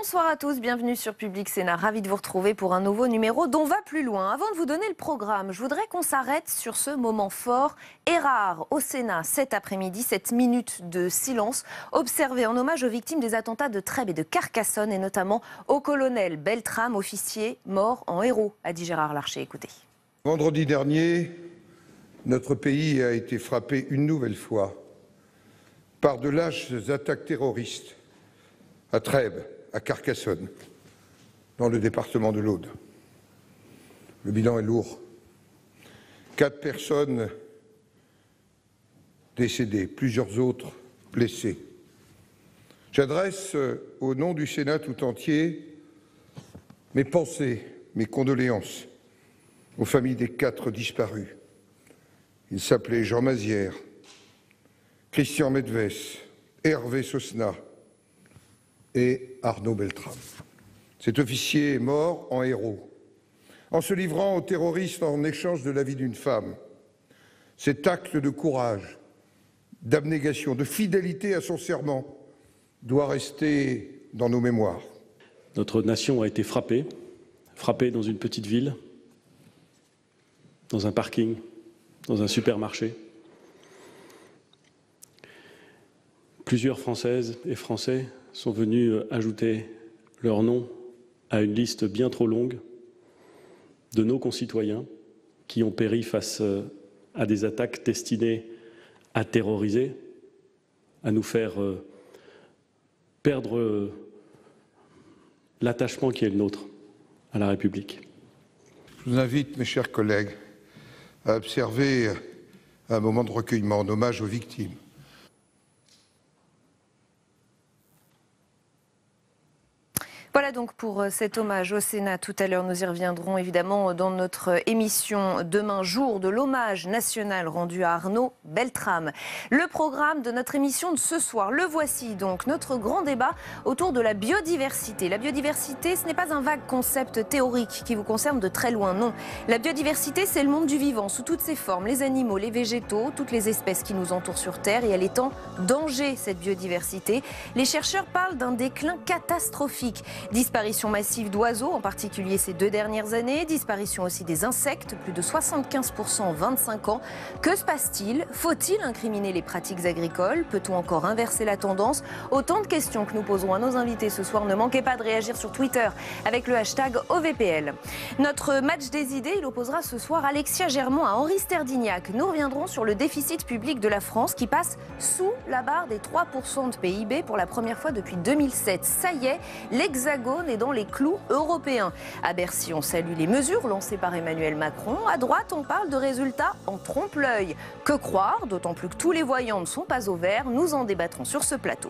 Bonsoir à tous, bienvenue sur Public Sénat. Ravi de vous retrouver pour un nouveau numéro d'On va plus loin. Avant de vous donner le programme, je voudrais qu'on s'arrête sur ce moment fort et rare au Sénat cet après-midi, cette minute de silence observée en hommage aux victimes des attentats de Trèbes et de Carcassonne et notamment au colonel Beltrame, officier mort en héros, a dit Gérard Larcher. Écoutez. Vendredi dernier, notre pays a été frappé une nouvelle fois par de lâches attaques terroristes à Trèbes, à Carcassonne, dans le département de l'Aude. Le bilan est lourd. 4 personnes décédées, plusieurs autres blessées. J'adresse au nom du Sénat tout entier mes pensées, mes condoléances aux familles des 4 disparus. Ils s'appelaient Jean Mazière, Christian Medves, Hervé Sosna et Arnaud Beltrame. Cet officier est mort en héros, en se livrant aux terroristes en échange de la vie d'une femme. Cet acte de courage, d'abnégation, de fidélité à son serment doit rester dans nos mémoires. Notre nation a été frappée dans une petite ville, dans un parking, dans un supermarché. Plusieurs Françaises et Français sont venus ajouter leur nom à une liste bien trop longue de nos concitoyens qui ont péri face à des attaques destinées à terroriser, à nous faire perdre l'attachement qui est le nôtre à la République. Je vous invite, mes chers collègues, à observer un moment de recueillement en hommage aux victimes. Voilà donc pour cet hommage au Sénat. Tout à l'heure, nous y reviendrons évidemment dans notre émission demain, jour de l'hommage national rendu à Arnaud Beltrame. Le programme de notre émission de ce soir, le voici donc, notre grand débat autour de la biodiversité. La biodiversité, ce n'est pas un vague concept théorique qui vous concerne de très loin, non. La biodiversité, c'est le monde du vivant sous toutes ses formes, les animaux, les végétaux, toutes les espèces qui nous entourent sur Terre, et elle est en danger, cette biodiversité. Les chercheurs parlent d'un déclin catastrophique. Disparition massive d'oiseaux, en particulier ces 2 dernières années. Disparition aussi des insectes, plus de 75% en 25 ans. Que se passe-t-il? Faut-il incriminer les pratiques agricoles? Peut-on encore inverser la tendance? Autant de questions que nous poserons à nos invités ce soir. Ne manquez pas de réagir sur Twitter avec le hashtag OVPL. Notre match des idées, il opposera ce soir Alexia Germont à Henri Sterdignac. Nous reviendrons sur le déficit public de la France qui passe sous la barre des 3% de PIB pour la première fois depuis 2007. Ça y est, l'Hexagone est dans les clous européens. À Bercy, on salue les mesures lancées par Emmanuel Macron. À droite, on parle de résultats en trompe-l'œil. Que croire? D'autant plus que tous les voyants ne sont pas au vert. Nous en débattrons sur ce plateau.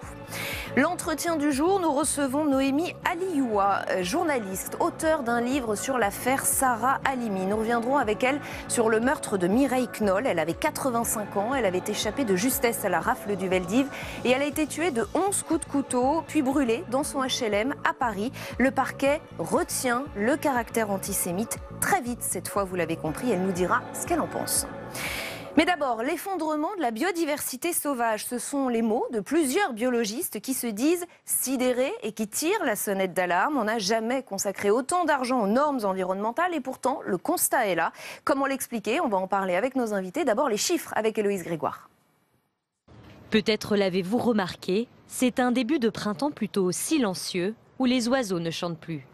L'entretien du jour, nous recevons Noémie Alioua, journaliste, auteure d'un livre sur l'affaire Sarah Halimi. Nous reviendrons avec elle sur le meurtre de Mireille Knoll. Elle avait 85 ans, elle avait échappé de justesse à la rafle du Veldiv et elle a été tuée de 11 coups de couteau, puis brûlée dans son HLM à Paris. Le parquet retient le caractère antisémite. Très vite, cette fois, vous l'avez compris, elle nous dira ce qu'elle en pense. Mais d'abord, l'effondrement de la biodiversité sauvage. Ce sont les mots de plusieurs biologistes qui se disent sidérés et qui tirent la sonnette d'alarme. On n'a jamais consacré autant d'argent aux normes environnementales et pourtant, le constat est là. Comment l'expliquer? On va en parler avec nos invités. D'abord, les chiffres avec Héloïse Grégoire. Peut-être l'avez-vous remarqué, c'est un début de printemps plutôt silencieux où les oiseaux ne chantent plus.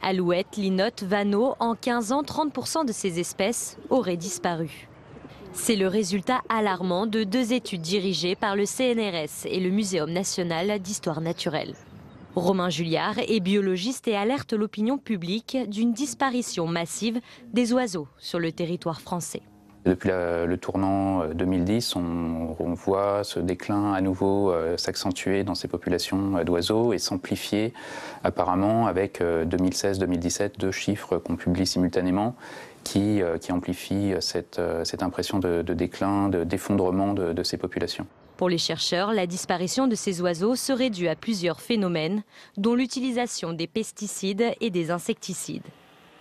Alouettes, linottes, vanneaux, en 15 ans, 30% de ces espèces auraient disparu. C'est le résultat alarmant de 2 études dirigées par le CNRS et le Muséum national d'histoire naturelle. Romain Julliard est biologiste et alerte l'opinion publique d'une disparition massive des oiseaux sur le territoire français. Depuis le tournant 2010, on voit ce déclin à nouveau s'accentuer dans ces populations d'oiseaux et s'amplifier apparemment avec 2016-2017, 2 chiffres qu'on publie simultanément qui amplifient cette impression de déclin, d'effondrement de ces populations. Pour les chercheurs, la disparition de ces oiseaux serait due à plusieurs phénomènes, dont l'utilisation des pesticides et des insecticides.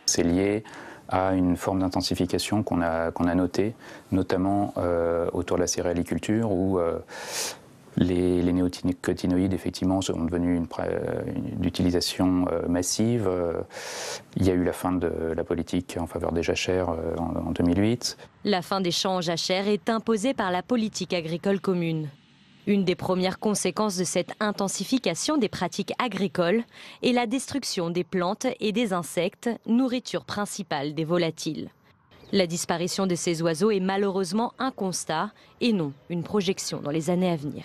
C'est lié à une forme d'intensification qu'on a notée, notamment autour de la céréaliculture, où Les néonicotinoïdes, effectivement, sont devenus d'utilisation massive. Il y a eu la fin de la politique en faveur des jachères en 2008. La fin des champs en jachère est imposée par la politique agricole commune. Une des premières conséquences de cette intensification des pratiques agricoles est la destruction des plantes et des insectes, nourriture principale des volatiles. La disparition de ces oiseaux est malheureusement un constat et non une projection dans les années à venir.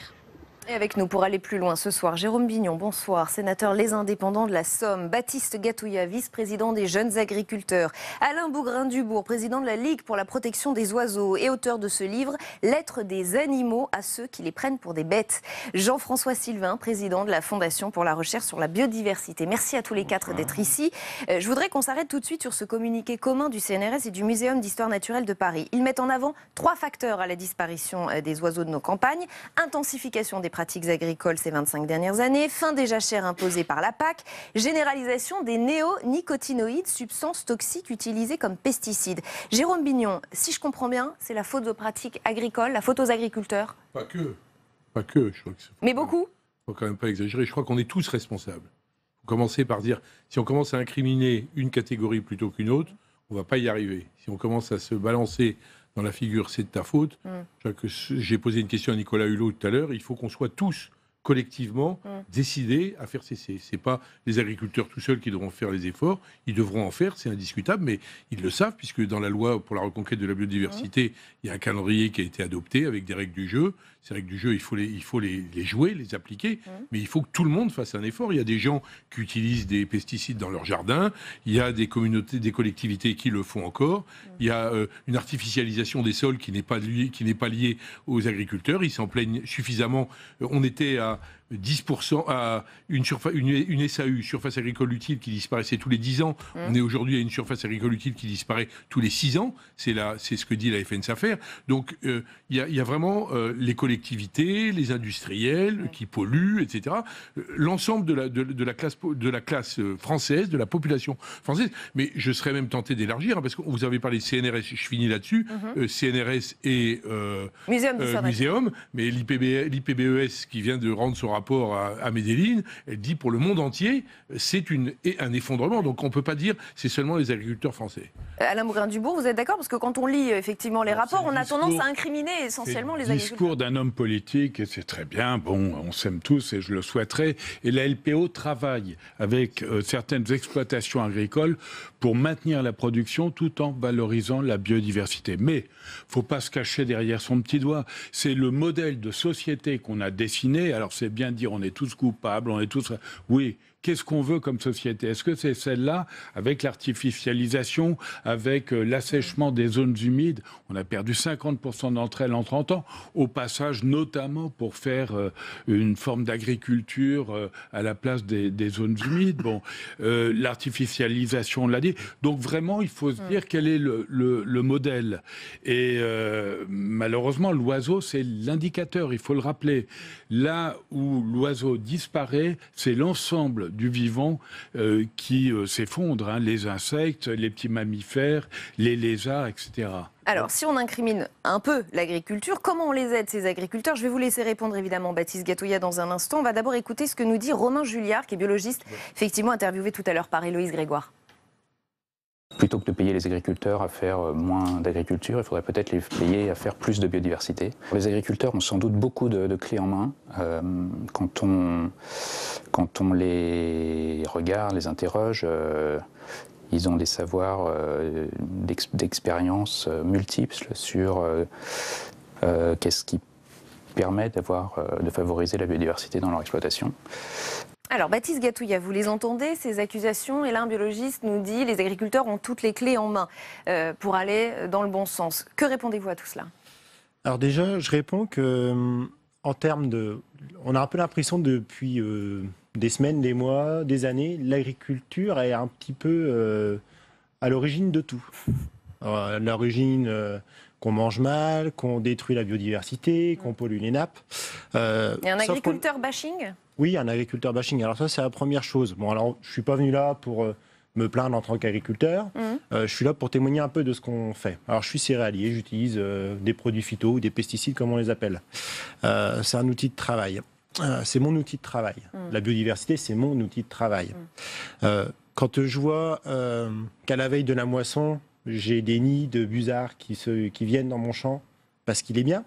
Et avec nous pour aller plus loin ce soir, Jérôme Bignon, bonsoir, sénateur Les Indépendants de la Somme, Baptiste Gatouya, vice-président des Jeunes Agriculteurs, Alain Bougrain-Dubourg, président de la Ligue pour la protection des oiseaux et auteur de ce livre « Lettre des animaux à ceux qui les prennent pour des bêtes », Jean-François Sylvain, président de la Fondation pour la recherche sur la biodiversité. Merci à tous les quatre d'être ici. Je voudrais qu'on s'arrête tout de suite sur ce communiqué commun du CNRS et du Muséum d'histoire naturelle de Paris. Ils mettent en avant 3 facteurs à la disparition des oiseaux de nos campagnes: intensification des pratiques agricoles ces 25 dernières années, fin des jachères imposées par la PAC, généralisation des néonicotinoïdes, substances toxiques utilisées comme pesticides. Jérôme Bignon, si je comprends bien, c'est la faute aux pratiques agricoles, la faute aux agriculteurs? Pas que. Je crois que mais beaucoup? Il ne faut quand même pas exagérer. Je crois qu'on est tous responsables. Il faut commencer par dire, si on commence à incriminer une catégorie plutôt qu'une autre, on ne va pas y arriver. Si on commence à se balancer dans la figure, c'est de ta faute. J'ai posé une question à Nicolas Hulot tout à l'heure. Il faut qu'on soit tous collectivement décidés à faire cesser. Ce n'est pas les agriculteurs tout seuls qui devront faire les efforts. Ils devront en faire, c'est indiscutable, mais ils le savent, puisque dans la loi pour la reconquête de la biodiversité, il y a un calendrier qui a été adopté avec des règles du jeu. Ces règles du jeu, il faut les jouer, les appliquer, mais il faut que tout le monde fasse un effort. Il y a des gens qui utilisent des pesticides dans leur jardin, il y a des communautés, des collectivités qui le font encore, il y a une artificialisation des sols qui n'est pas liée aux agriculteurs. Ils s'en plaignent suffisamment. On était à 10% à une SAU, surface agricole utile, qui disparaissait tous les 10 ans. On est aujourd'hui à une surface agricole utile qui disparaît tous les 6 ans. C'est ce que dit la FNSAFER. Donc il y a vraiment les collectivités, les industriels qui polluent, etc. L'ensemble de la classe française, de la population française. Mais je serais même tenté d'élargir, parce que vous avez parlé de CNRS, je finis là-dessus, CNRS et Muséum, mais l'IPBES qui vient de rendre son rapport à Medellín, elle dit pour le monde entier, c'est un effondrement. Donc on ne peut pas dire c'est seulement les agriculteurs français. Alain Bougrain-Dubourg, vous êtes d'accord? Parce que quand on lit effectivement les rapports, on a tendance à incriminer essentiellement les agriculteurs. C'est le discours d'un homme politique, et c'est très bien, bon, on s'aime tous et je le souhaiterais. Et la LPO travaille avec certaines exploitations agricoles pour maintenir la production tout en valorisant la biodiversité. Mais il ne faut pas se cacher derrière son petit doigt. C'est le modèle de société qu'on a dessiné. Alors c'est bien dire on est tous coupables, on est tous... Oui, qu'est-ce qu'on veut comme société? Est-ce que c'est celle-là, avec l'artificialisation, avec l'assèchement des zones humides? On a perdu 50% d'entre elles en 30 ans, au passage notamment pour faire une forme d'agriculture à la place des zones humides. Bon, l'artificialisation, on l'a dit. Donc vraiment, il faut se dire quel est le modèle. Et malheureusement, l'oiseau, c'est l'indicateur, il faut le rappeler. Là où l'oiseau disparaît, c'est l'ensemble du vivant qui s'effondre, hein, les insectes, les petits mammifères, les lézards, etc. Alors, si on incrimine un peu l'agriculture, comment on les aide, ces agriculteurs? Je vais vous laisser répondre, évidemment, Baptiste Gatouya, dans un instant. On va d'abord écouter ce que nous dit Romain Julliard, qui est biologiste, effectivement interviewé tout à l'heure par Héloïse Grégoire. Plutôt que de payer les agriculteurs à faire moins d'agriculture, il faudrait peut-être les payer à faire plus de biodiversité. Les agriculteurs ont sans doute beaucoup de clés en main. Quand on les regarde, les interroge, ils ont des savoirs d'expérience multiples sur qu'est-ce qui permet de favoriser la biodiversité dans leur exploitation. Alors, Baptiste Gatouya, vous les entendez, ces accusations? Et là, un biologiste nous dit les agriculteurs ont toutes les clés en main pour aller dans le bon sens. Que répondez-vous à tout cela? Alors déjà, je réponds que, en termes de... On a un peu l'impression depuis des semaines, des mois, des années, l'agriculture est un petit peu à l'origine de tout. À l'origine... qu'on mange mal, qu'on détruit la biodiversité, qu'on pollue les nappes. Il y a un agriculteur bashing? Oui, un agriculteur bashing. Alors ça, c'est la première chose. Bon, alors, je ne suis pas venu là pour me plaindre en tant qu'agriculteur. Je suis là pour témoigner un peu de ce qu'on fait. Alors, je suis céréalier, j'utilise des produits phyto ou des pesticides, comme on les appelle. C'est un outil de travail. C'est mon outil de travail. La biodiversité, c'est mon outil de travail. Quand je vois qu'à la veille de la moisson, j'ai des nids de busards qui viennent dans mon champ parce qu'il est bien,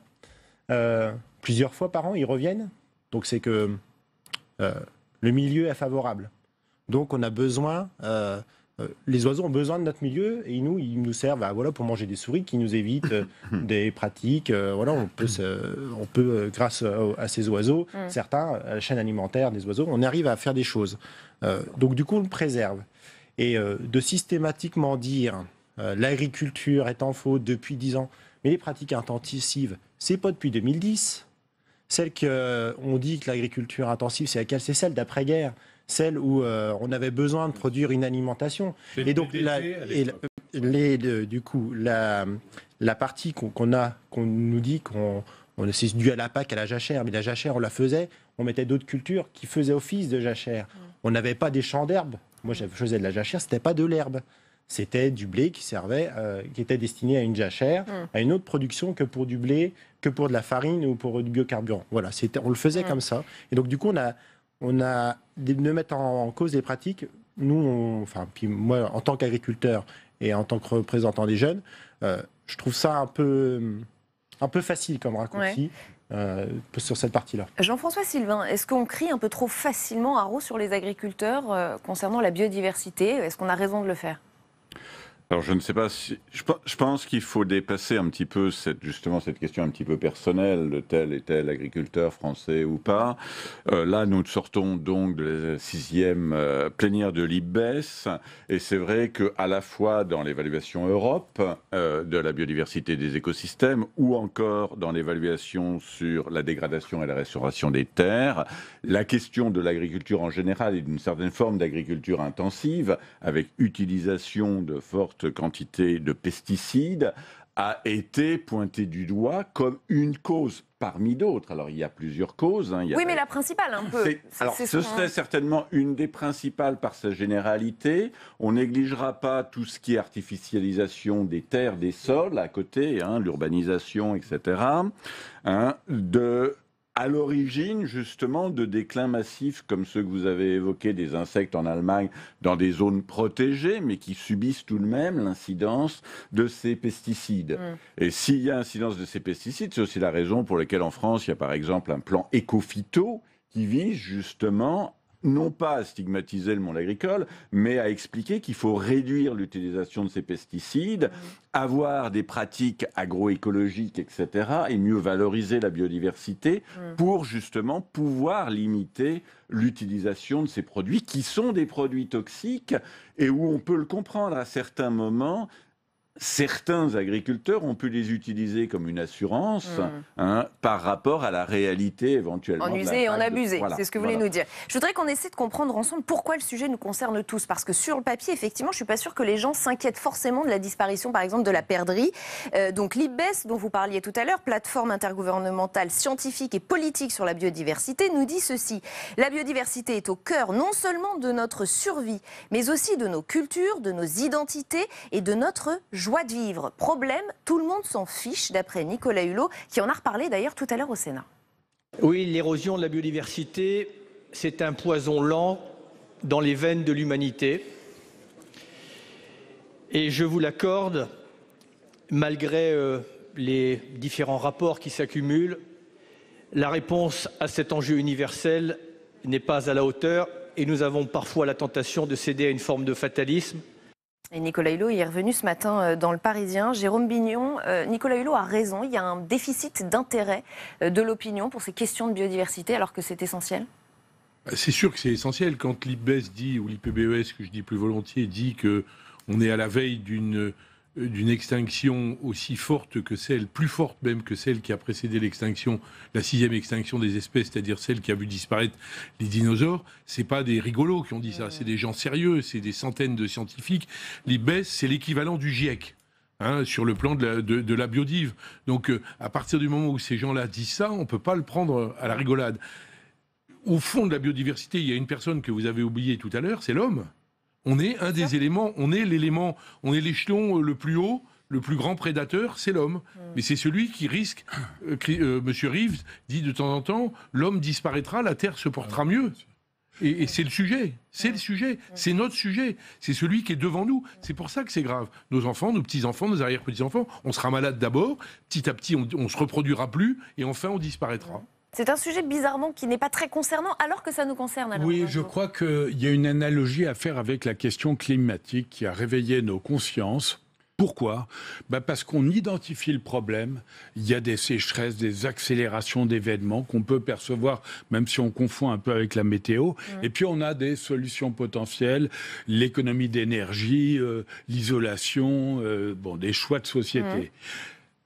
plusieurs fois par an, ils reviennent. Donc, c'est que le milieu est favorable. Donc, on a besoin... les oiseaux ont besoin de notre milieu et ils nous servent pour manger des souris qui nous évitent des pratiques. On peut grâce à ces oiseaux, certains, à la chaîne alimentaire des oiseaux, on arrive à faire des choses. Donc du coup, on le préserve. Et de systématiquement dire l'agriculture est en faute depuis 10 ans, mais les pratiques intensives, c'est pas depuis 2010. Celle qu'on dit que l'agriculture intensive, c'est laquelle? C'est celle d'après-guerre. Celle où on avait besoin de produire une alimentation. Et donc, la partie qu'on nous dit c'est dû à la PAC, à la jachère, mais la jachère, on la faisait, on mettait d'autres cultures qui faisaient office de jachère. On n'avait pas des champs d'herbe. Moi, je faisais de la jachère, c'était pas de l'herbe. C'était du blé qui était destiné à une jachère, à une autre production que pour du blé, que pour de la farine ou pour du biocarburant. Voilà, on le faisait comme ça. Et donc, du coup, on a de mettre en cause les pratiques. Nous, puis moi, en tant qu'agriculteur et en tant que représentant des jeunes, je trouve ça un peu facile comme raccourci sur cette partie-là. Jean-François Sylvain, est-ce qu'on crie un peu trop facilement à Arreau sur les agriculteurs concernant la biodiversité? Est-ce qu'on a raison de le faire? Alors je ne sais pas si... Je pense qu'il faut dépasser un petit peu cette question un petit peu personnelle de tel et tel agriculteur français ou pas. Là, nous sortons donc de la 6e plénière de l'IPBES et c'est vrai qu'à la fois dans l'évaluation Europe de la biodiversité des écosystèmes ou encore dans l'évaluation sur la dégradation et la restauration des terres, la question de l'agriculture en général et d'une certaine forme d'agriculture intensive avec utilisation de fortes quantité de pesticides a été pointée du doigt comme une cause parmi d'autres. Alors il y a plusieurs causes. Oui, mais la principale un peu. Ce serait certainement une des principales par sa généralité. On négligera pas tout ce qui est artificialisation des terres, des sols à côté, l'urbanisation, etc. À l'origine, justement, de déclins massifs comme ceux que vous avez évoqués des insectes en Allemagne dans des zones protégées, mais qui subissent tout de même l'incidence de ces pesticides. Et s'il y a incidence de ces pesticides, c'est aussi la raison pour laquelle en France, il y a par exemple un plan éco-phyto qui vise justement non pas à stigmatiser le monde agricole, mais à expliquer qu'il faut réduire l'utilisation de ces pesticides, avoir des pratiques agroécologiques, etc., et mieux valoriser la biodiversité pour justement pouvoir limiter l'utilisation de ces produits qui sont des produits toxiques et où on peut le comprendre à certains moments. Certains agriculteurs ont pu les utiliser comme une assurance par rapport à la réalité éventuellement. En user et en abuser, c'est ce que vous voulez nous dire. Je voudrais qu'on essaie de comprendre ensemble pourquoi le sujet nous concerne tous. Parce que sur le papier, effectivement, je ne suis pas sûre que les gens s'inquiètent forcément de la disparition, par exemple, de la perdrix. Donc l'IPBES, dont vous parliez tout à l'heure, plateforme intergouvernementale scientifique et politique sur la biodiversité, nous dit ceci. La biodiversité est au cœur non seulement de notre survie, mais aussi de nos cultures, de nos identités et de notre joie de vivre. Problème, tout le monde s'en fiche, d'après Nicolas Hulot, qui en a reparlé d'ailleurs tout à l'heure au Sénat. Oui, l'érosion de la biodiversité, c'est un poison lent dans les veines de l'humanité. Et je vous l'accorde, malgré les différents rapports qui s'accumulent, la réponse à cet enjeu universel n'est pas à la hauteur et nous avons parfois la tentation de céder à une forme de fatalisme. Et Nicolas Hulot y est revenu ce matin dans Le Parisien. Jérôme Bignon, Nicolas Hulot a raison, il y a un déficit d'intérêt de l'opinion pour ces questions de biodiversité alors que c'est essentiel. C'est sûr que c'est essentiel. Quand l'IPBES dit, ou l'IPBES, que je dis plus volontiers, dit qu'on est à la veille d'une extinction aussi forte que celle, plus forte même que celle qui a précédé l'extinction, la 6e extinction des espèces, c'est-à-dire celle qui a vu disparaître les dinosaures, c'est pas des rigolos qui ont dit ça, c'est des gens sérieux, c'est des centaines de scientifiques. L'IPBES, c'est l'équivalent du GIEC. Sur le plan de la biodive. Donc, à partir du moment où ces gens-là disent ça, on ne peut pas le prendre à la rigolade. Au fond de la biodiversité, il y a une personne que vous avez oubliée tout à l'heure, c'est l'homme. On est un des éléments, on est l'échelon le plus haut, le plus grand prédateur, c'est l'homme. Mais c'est celui qui risque, Monsieur Reeves dit de temps en temps, l'homme disparaîtra, la Terre se portera mieux. Et c'est le sujet, c'est notre sujet, c'est celui qui est devant nous. C'est pour ça que c'est grave. Nos enfants, nos petits-enfants, nos arrière-petits-enfants, on sera malade d'abord, petit à petit on se reproduira plus, et enfin on disparaîtra. C'est un sujet bizarrement qui n'est pas très concernant, alors que ça nous concerne. Alors, oui, je crois qu'il y a une analogie à faire avec la question climatique qui a réveillé nos consciences. Pourquoi ? Parce qu'on identifie le problème, il y a des sécheresses, des accélérations d'événements qu'on peut percevoir, même si on confond un peu avec la météo. Et puis on a des solutions potentielles, l'économie d'énergie, l'isolation, des choix de société.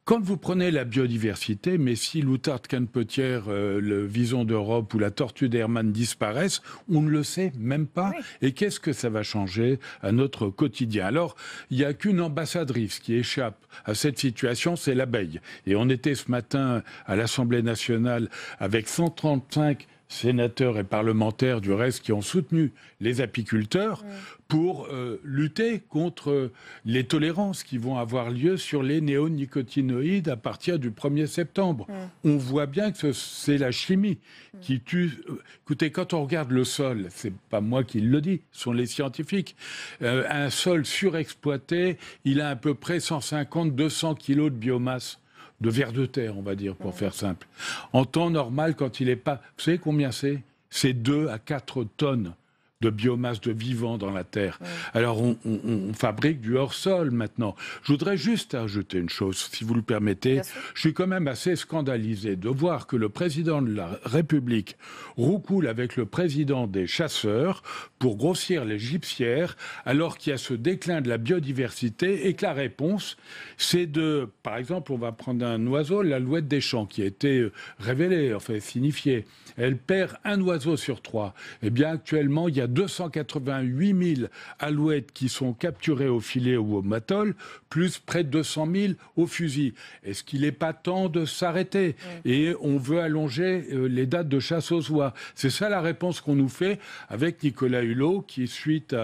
Quand vous prenez la biodiversité, mais si l'outarde canepetière, le vison d'Europe ou la tortue d'Hermann disparaissent, on ne le sait même pas. Oui. Et qu'est-ce que ça va changer à notre quotidien ? Alors, il n'y a qu'une ambassadrice qui échappe à cette situation, c'est l'abeille. Et on était ce matin à l'Assemblée nationale avec 135 sénateurs et parlementaires du reste qui ont soutenu les apiculteurs pour lutter contre les tolérances qui vont avoir lieu sur les néonicotinoïdes à partir du 1er septembre. On voit bien que c'est la chimie qui tue. Écoutez, quand on regarde le sol, c'est pas moi qui le dis, ce sont les scientifiques. Un sol surexploité, il a à peu près 150-200 kilos de biomasse. De vers de terre, on va dire, pour faire simple. En temps normal, quand il n'est pas... Vous savez combien c'est ? C'est 2 à 4 tonnes de biomasse de vivant dans la terre. Alors, on fabrique du hors-sol maintenant. Je voudrais juste ajouter une chose, si vous le permettez. Je suis quand même assez scandalisé de voir que le président de la République roucoule avec le président des chasseurs pour grossir les gibecières, alors qu'il y a ce déclin de la biodiversité et que la réponse, c'est de... Par exemple, on va prendre un oiseau, l'alouette des champs, qui a été révélée, enfin signifiée. Elle perd un oiseau sur 3. Eh bien, actuellement, il y a 288 000 alouettes qui sont capturées au filet ou au matol, plus près de 200 000 au fusil. Est-ce qu'il n'est pas temps de s'arrêter ? Et on veut allonger les dates de chasse aux oies. C'est ça la réponse qu'on nous fait avec Nicolas Hulot, qui, suite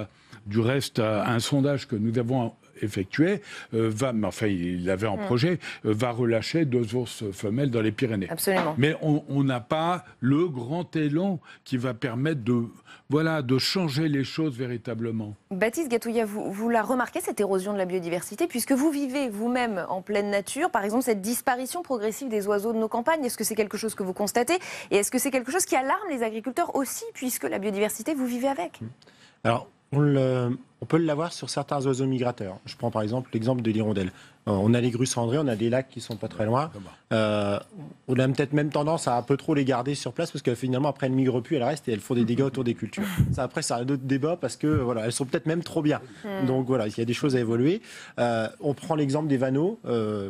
du reste à un sondage que nous avons effectué, il avait en projet, va relâcher 2 ours femelles dans les Pyrénées. Absolument. Mais on n'a pas le grand élan qui va permettre de changer les choses véritablement. Baptiste Gatouillat, vous la remarquez, cette érosion de la biodiversité, puisque vous vivez vous-même en pleine nature, par exemple cette disparition progressive des oiseaux de nos campagnes, est-ce que c'est quelque chose que vous constatez ? Et est-ce que c'est quelque chose qui alarme les agriculteurs aussi, puisque la biodiversité, vous vivez avec ? Alors, on peut l'avoir sur certains oiseaux migrateurs. Je prends par exemple l'exemple de l'hirondelle. On a les grues cendrées, on a des lacs qui sont pas très loin. On a peut-être même tendance à un peu trop les garder sur place parce que finalement après elles migrent plus, elles restent et elles font des dégâts autour des cultures. Ça, après c'est un autre débat parce que voilà, elles sont peut-être même trop bien. Donc voilà, il y a des choses à évoluer. On prend l'exemple des vanneaux.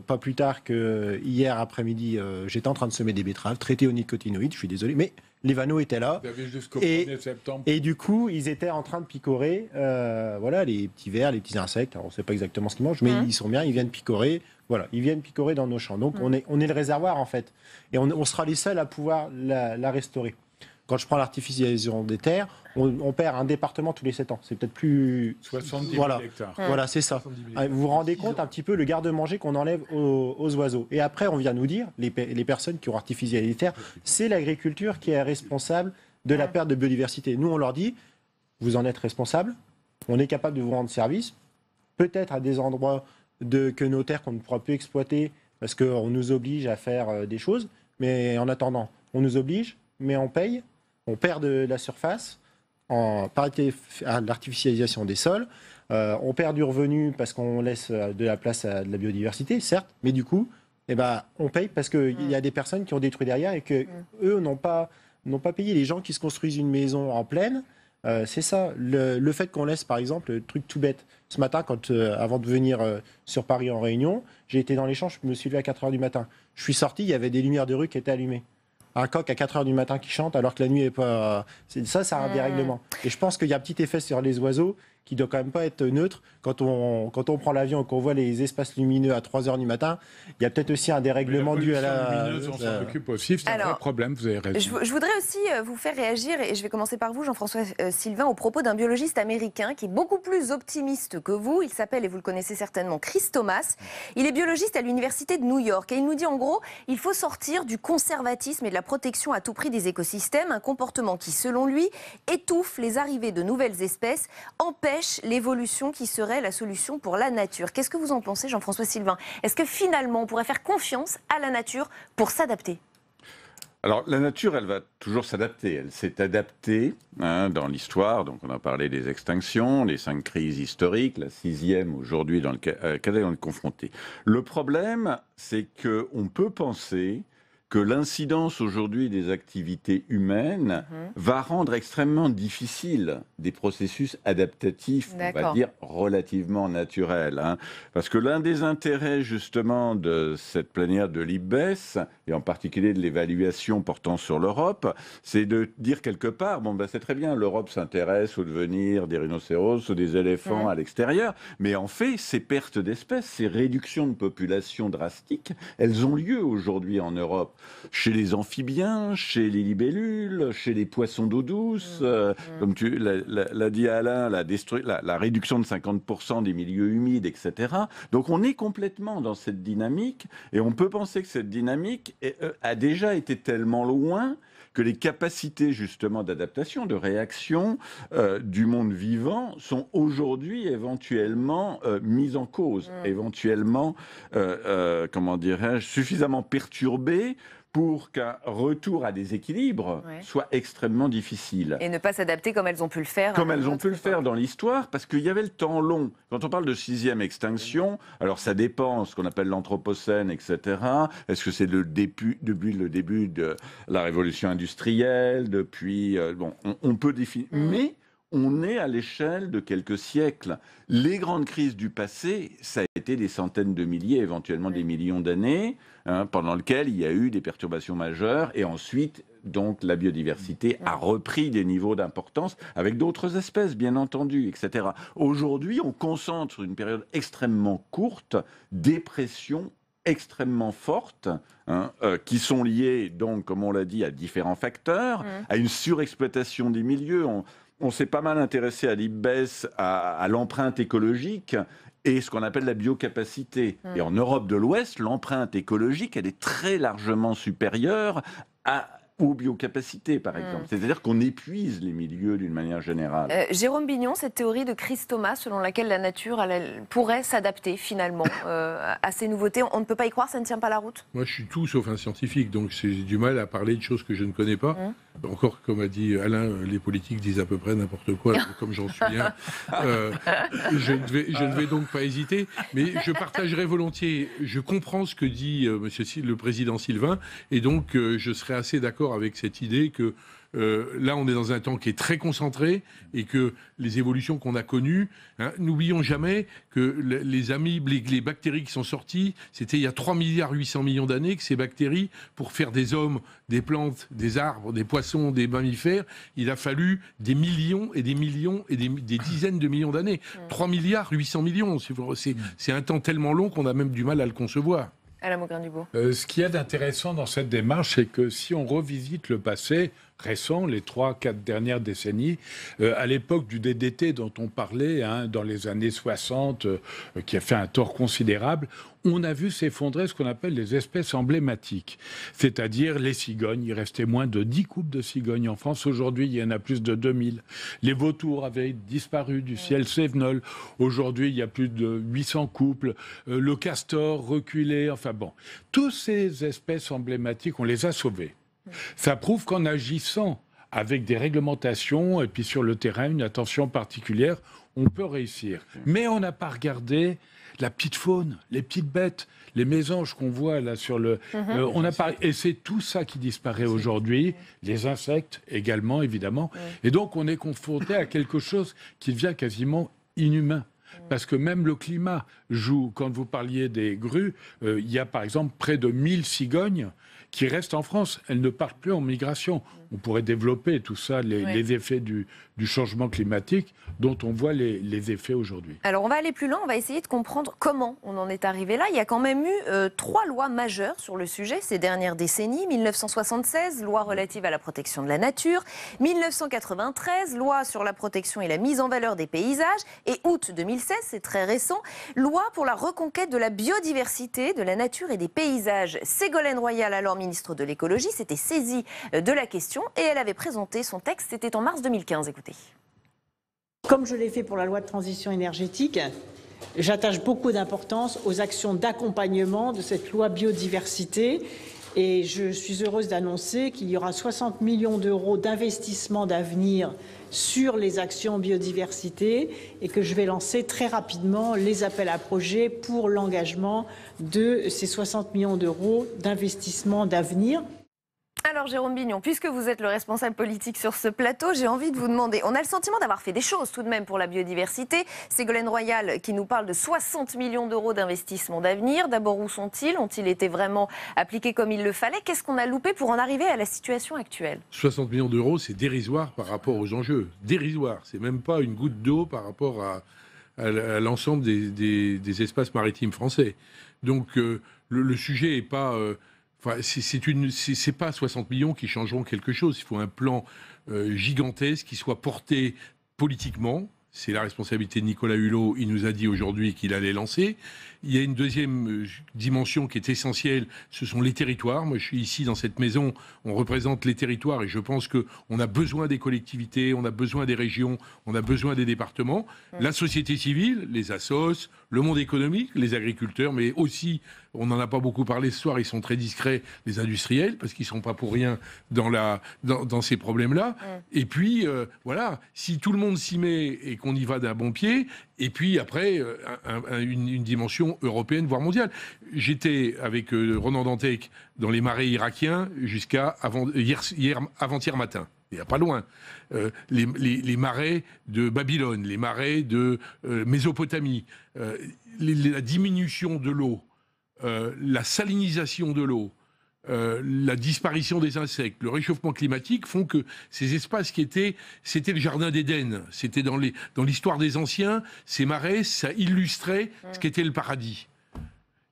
Pas plus tard que hier après-midi, j'étais en train de semer des betteraves traitées aux nicotinoïdes. Je suis désolé, mais les vanneaux étaient là. Jusqu'au 1er septembre. Et du coup, ils étaient en train de picorer les petits vers, les petits insectes. Alors, on ne sait pas exactement ce qu'ils mangent, mais ils sont bien, ils viennent picorer. Voilà, ils viennent picorer dans nos champs. Donc, on est le réservoir, en fait. Et on sera les seuls à pouvoir la restaurer. Quand je prends l'artificialisation des terres, on perd un département tous les 7 ans. C'est peut-être plus... 70 000 hectares. Voilà, c'est ça. Vous vous rendez compte un petit peu le garde-manger qu'on enlève aux oiseaux. Et après, on vient nous dire, les personnes qui ont artificialisé les terres, c'est l'agriculture qui est responsable de la perte de biodiversité. Nous, on leur dit, vous en êtes responsable, on est capable de vous rendre service, peut-être à des endroits que nos terres qu'on ne pourra plus exploiter parce qu'on nous oblige à faire des choses, mais en attendant, on nous oblige, mais on paye, on perd de la surface par l'artificialisation des sols, on perd du revenu parce qu'on laisse de la place à de la biodiversité, certes, mais du coup, on paye parce qu'il y a des personnes qui ont détruit derrière et qu'eux n'ont pas payé. Les gens qui se construisent une maison en plaine, c'est ça. Le fait qu'on laisse, par exemple, le truc tout bête. Ce matin, avant de venir sur Paris en réunion, j'ai été dans les champs, je me suis levé à 4h du matin. Je suis sorti, il y avait des lumières de rue qui étaient allumées. Un coq à 4h du matin qui chante alors que la nuit n'est pas... Ça a un dérèglement. Et je pense qu'il y a un petit effet sur les oiseaux qui doit quand même pas être neutre. Quand on prend l'avion et qu'on voit les espaces lumineux à 3 heures du matin, il y a peut-être aussi un dérèglement dû à la... On s'en occupe aussi, c'est un vrai problème, vous avez raison. Je voudrais aussi vous faire réagir, et je vais commencer par vous, Jean-François Sylvain, au propos d'un biologiste américain qui est beaucoup plus optimiste que vous. Il s'appelle, et vous le connaissez certainement, Chris Thomas. Il est biologiste à l'université de New York, et il nous dit en gros, il faut sortir du conservatisme et de la protection à tout prix des écosystèmes, un comportement qui, selon lui, étouffe les arrivées de nouvelles espèces, empêche l'évolution qui serait la solution pour la nature. Qu'est-ce que vous en pensez, Jean-François Sylvain? Est-ce que finalement, on pourrait faire confiance à la nature pour s'adapter? Alors, la nature, elle va toujours s'adapter. Elle s'est adaptée dans l'histoire. Donc, on a parlé des extinctions, les 5 crises historiques, la 6e aujourd'hui dans laquelle on est confronté. Le problème, c'est qu'on peut penser que l'incidence aujourd'hui des activités humaines va rendre extrêmement difficile des processus adaptatifs, on va dire, relativement naturels. Parce que l'un des intérêts, justement, de cette plénière de l'IPBES, et en particulier de l'évaluation portant sur l'Europe, c'est de dire quelque part, bon, ben, c'est très bien, l'Europe s'intéresse au devenir des rhinocéros ou des éléphants à l'extérieur, mais en fait, ces pertes d'espèces, ces réductions de population drastiques, elles ont lieu aujourd'hui en Europe. Chez les amphibiens, chez les libellules, chez les poissons d'eau douce, comme tu l'as dit Alain, la réduction de 50% des milieux humides, etc. Donc on est complètement dans cette dynamique, et on peut penser que cette dynamique a déjà été tellement loin que les capacités justement d'adaptation, de réaction du monde vivant sont aujourd'hui éventuellement mises en cause, éventuellement, comment dirais-je, suffisamment perturbées pour qu'un retour à des équilibres soit extrêmement difficile. Et ne pas s'adapter comme elles ont pu le faire. Comme elles ont pu le faire dans l'histoire, parce qu'il y avait le temps long. Quand on parle de 6e extinction, alors ça dépend, ce qu'on appelle l'anthropocène, etc. Est-ce que c'est depuis le début de la révolution industrielle, depuis... bon, on peut définir... Mais on est à l'échelle de quelques siècles. Les grandes crises du passé, ça a été des centaines de milliers, éventuellement des millions d'années, pendant lesquelles il y a eu des perturbations majeures, et ensuite, donc, la biodiversité a repris des niveaux d'importance, avec d'autres espèces, bien entendu, etc. Aujourd'hui, on concentre sur une période extrêmement courte, des pressions extrêmement fortes, qui sont liées, donc, comme on l'a dit, à différents facteurs, à une surexploitation des milieux. On s'est pas mal intéressé à l'IPBES, à l'empreinte écologique et ce qu'on appelle la biocapacité. Et en Europe de l'Ouest, l'empreinte écologique, elle est très largement supérieure aux biocapacités, par exemple. C'est-à-dire qu'on épuise les milieux d'une manière générale. Jérôme Bignon, cette théorie de Chris Thomas, selon laquelle la nature elle pourrait s'adapter finalement à ces nouveautés, on ne peut pas y croire, ça ne tient pas la route? Moi, je suis tout sauf un scientifique, donc j'ai du mal à parler de choses que je ne connais pas. Encore, comme a dit Alain, les politiques disent à peu près n'importe quoi, comme j'en suis un. Je ne vais donc pas hésiter, mais je partagerai volontiers. Je comprends ce que dit le président Sylvain, et donc je serai assez d'accord avec cette idée que là, on est dans un temps qui est très concentré et que les évolutions qu'on a connues, n'oublions jamais que les amibes, les bactéries qui sont sorties, c'était il y a 3,8 milliards d'années que ces bactéries, pour faire des hommes, des plantes, des arbres, des poissons, des mammifères, il a fallu des millions et des millions et des dizaines de millions d'années. 3,8 milliards, c'est un temps tellement long qu'on a même du mal à le concevoir. Alain Maugrain-Dubourg. Ce qu'il y a d'intéressant dans cette démarche, c'est que si on revisite le passé récent, les 3-4 dernières décennies, à l'époque du DDT dont on parlait, dans les années 60, qui a fait un tort considérable, on a vu s'effondrer ce qu'on appelle les espèces emblématiques, c'est-à-dire les cigognes. Il restait moins de 10 couples de cigognes en France. Aujourd'hui, il y en a plus de 2000. Les vautours avaient disparu du ciel cévenol. Aujourd'hui, il y a plus de 800 couples. Le castor reculé, enfin bon. Toutes ces espèces emblématiques, on les a sauvées. Ça prouve qu'en agissant avec des réglementations et puis sur le terrain, une attention particulière, on peut réussir. Mais on n'a pas regardé la petite faune, les petites bêtes, les mésanges qu'on voit là sur le... on a pas, et c'est tout ça qui disparaît aujourd'hui, les insectes également, évidemment. Et donc on est confronté à quelque chose qui devient quasiment inhumain. Parce que même le climat joue. Quand vous parliez des grues, il y a par exemple près de 1000 cigognes qui restent en France. Elles ne partent plus en migration. on pourrait développer tout ça, les effets du changement climatique dont on voit les effets aujourd'hui. Alors on va aller plus loin, on va essayer de comprendre comment on en est arrivé là. Il y a quand même eu 3 lois majeures sur le sujet ces dernières décennies. 1976, loi relative à la protection de la nature. 1993, loi sur la protection et la mise en valeur des paysages. Et août 2016, c'est très récent, loi pour la reconquête de la biodiversité, de la nature et des paysages. Ségolène Royal, alors ministre de l'écologie, s'était saisie de la question et elle avait présenté son texte, c'était en mars 2015. Écoutez. Comme je l'ai fait pour la loi de transition énergétique, j'attache beaucoup d'importance aux actions d'accompagnement de cette loi biodiversité et je suis heureuse d'annoncer qu'il y aura 60 millions d'euros d'investissement d'avenir sur les actions biodiversité et que je vais lancer très rapidement les appels à projets pour l'engagement de ces 60 millions d'euros d'investissement d'avenir. Alors Jérôme Bignon, puisque vous êtes le responsable politique sur ce plateau, j'ai envie de vous demander, on a le sentiment d'avoir fait des choses tout de même pour la biodiversité. Ségolène Royal qui nous parle de 60 millions d'euros d'investissement d'avenir. D'abord, où sont-ils? Ont-ils été vraiment appliqués comme il le fallait? Qu'est-ce qu'on a loupé pour en arriver à la situation actuelle? 60 millions d'euros, c'est dérisoire par rapport aux enjeux. Dérisoire, c'est même pas une goutte d'eau par rapport à l'ensemble des espaces maritimes français. Donc le sujet n'est pas... c'est pas 60 millions qui changeront quelque chose. Il faut un plan gigantesque qui soit porté politiquement. C'est la responsabilité de Nicolas Hulot. Il nous a dit aujourd'hui qu'il allait lancer. Il y a une deuxième dimension qui est essentielle, ce sont les territoires. Moi, je suis ici dans cette maison, on représente les territoires et je pense qu'on a besoin des collectivités, on a besoin des régions, on a besoin des départements. La société civile, les assos, le monde économique, les agriculteurs, mais aussi, on n'en a pas beaucoup parlé ce soir, ils sont très discrets, les industriels, parce qu'ils ne sont pas pour rien dans ces problèmes-là. Et puis, voilà, si tout le monde s'y met et qu'on y va d'un bon pied, et puis après, une dimension européenne, voire mondiale. J'étais avec Ronan Dantec dans les marais irakiens jusqu'à avant-hier matin. Il n'y a pas loin. Les marais de Babylone, les marais de Mésopotamie, la diminution de l'eau, la salinisation de l'eau, la disparition des insectes, le réchauffement climatique font que ces espaces c'était le jardin d'Éden, c'était dans l'histoire des anciens, ces marais, ça illustrait ce qu'était le paradis.